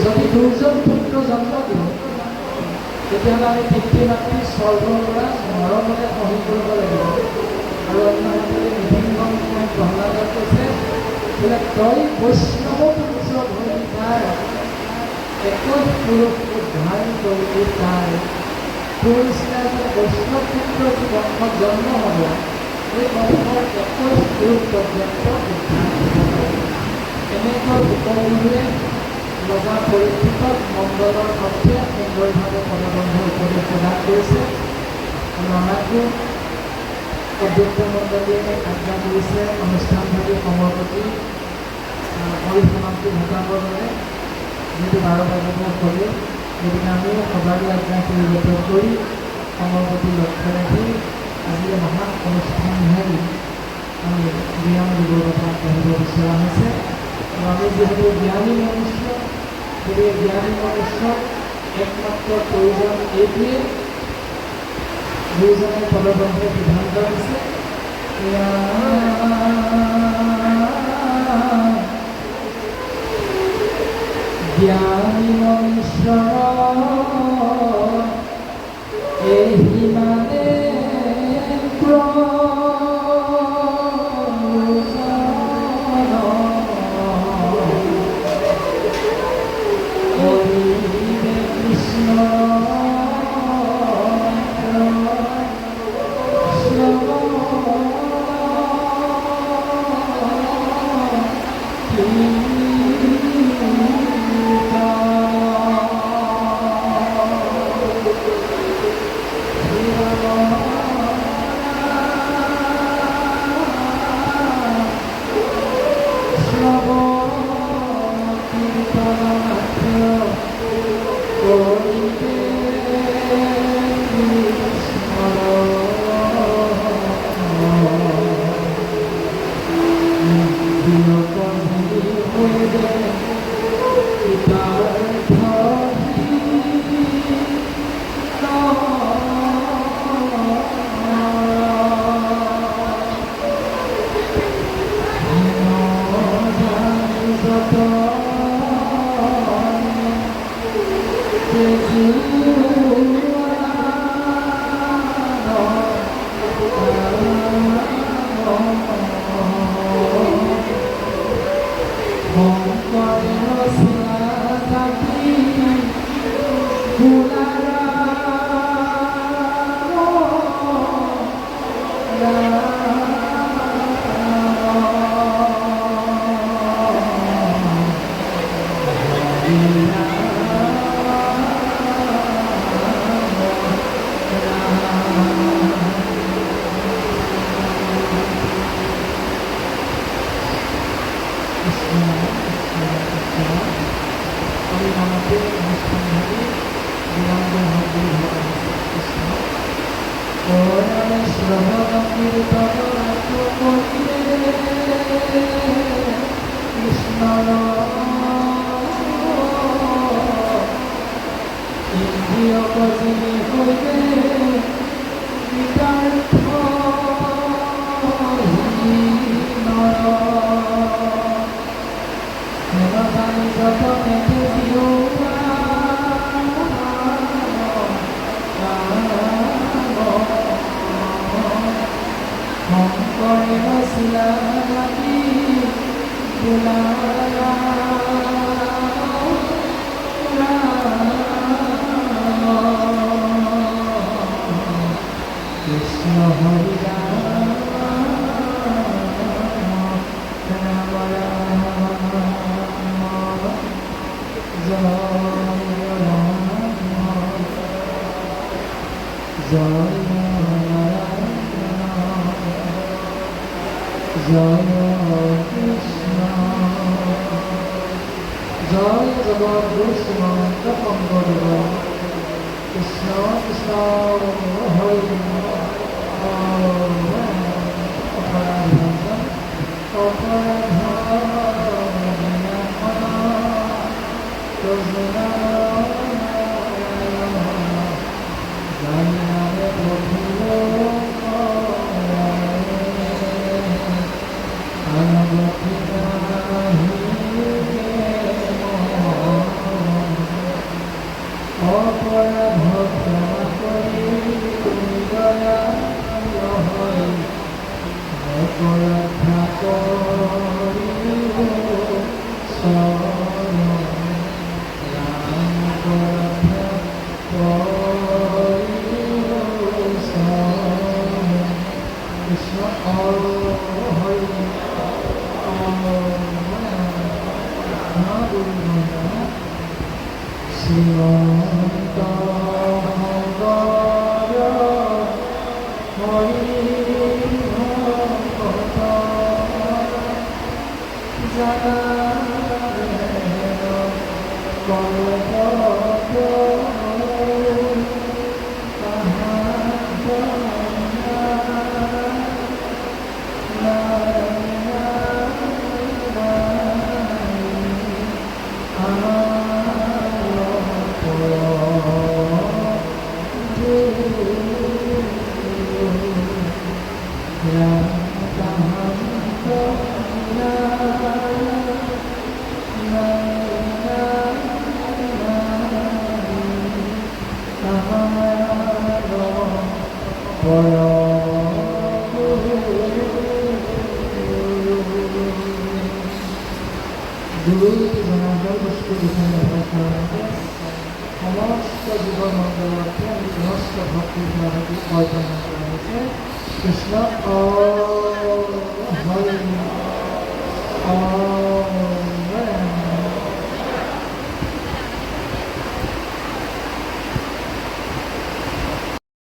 যদি দুজন পুত্ৰ জন্ম দিওঁ, তেতিয়াহ'লে আমি পিতৃ মাতৃ স্বৰ্গৰ পৰা নৰকলৈ সহি কৰিব লাগিব। আৰু অন্যহাতে বিভিন্ন প্ৰহ্লাদত কৈছে বোলে তই বৈষ্ণৱ পুৰুষ ভূমিকাৰ একৈশ পুৰুষ উদ্ধাৰ কৰি তাৰ পৰিষ্কাৰ বৈষ্ণৱ পুত্ৰ বংশত জন্ম হ'ব এই বংশৰ 21 পুৰুষ পৰ্যন্ত উদ্ধাৰ হ'ব পাৰে। এনেকৈ উপগুৰুৱে ৰজা পৰীক্ষিতক মংগলৰ অৰ্থে সুন্দৰভাৱে পদবন্ধ উপদেশ প্ৰদান কৰিছে আৰু আমাকো অধ্যক্ষ মণ্ডলীয়ে আজ্ঞা কৰিছে অনুষ্ঠানভাৱে সময়ৰ প্ৰতি সমাপ্তি ঘটাবৰ বাবে যিহেতু 12 বজাত হ'লে গতিকে আমি সবাৰো আজ্ঞা পৰিৱৰ্তন কৰি সময়ৰ প্ৰতি লক্ষ্য ৰাখি আজিৰ মহান অনুষ্ঠানভাৱে আমি জ্ঞান দিবৰ বাবে আগবাঢ়িব বিচৰা হৈছে আৰু আমি যিহেতু জ্ঞানী মনুষ্য গতিকে জ্ঞানী মনুষ্যৰ একমাত্ৰ প্ৰয়োজন এইটোৱে গুৰুজনে পদবন্ধে সিদ্ধান্ত দিছে জ্ঞানী মনুষ্য এহি মানে কৃষ্ণ হৰি শ্ৰীমন্ত হৰি ভক্ত সমস্ত জীবন মণ্ডলতে আমি গৃহস্থ ভক্তি অৰ্পণ কৰা হয়েছে কৃষ্ণ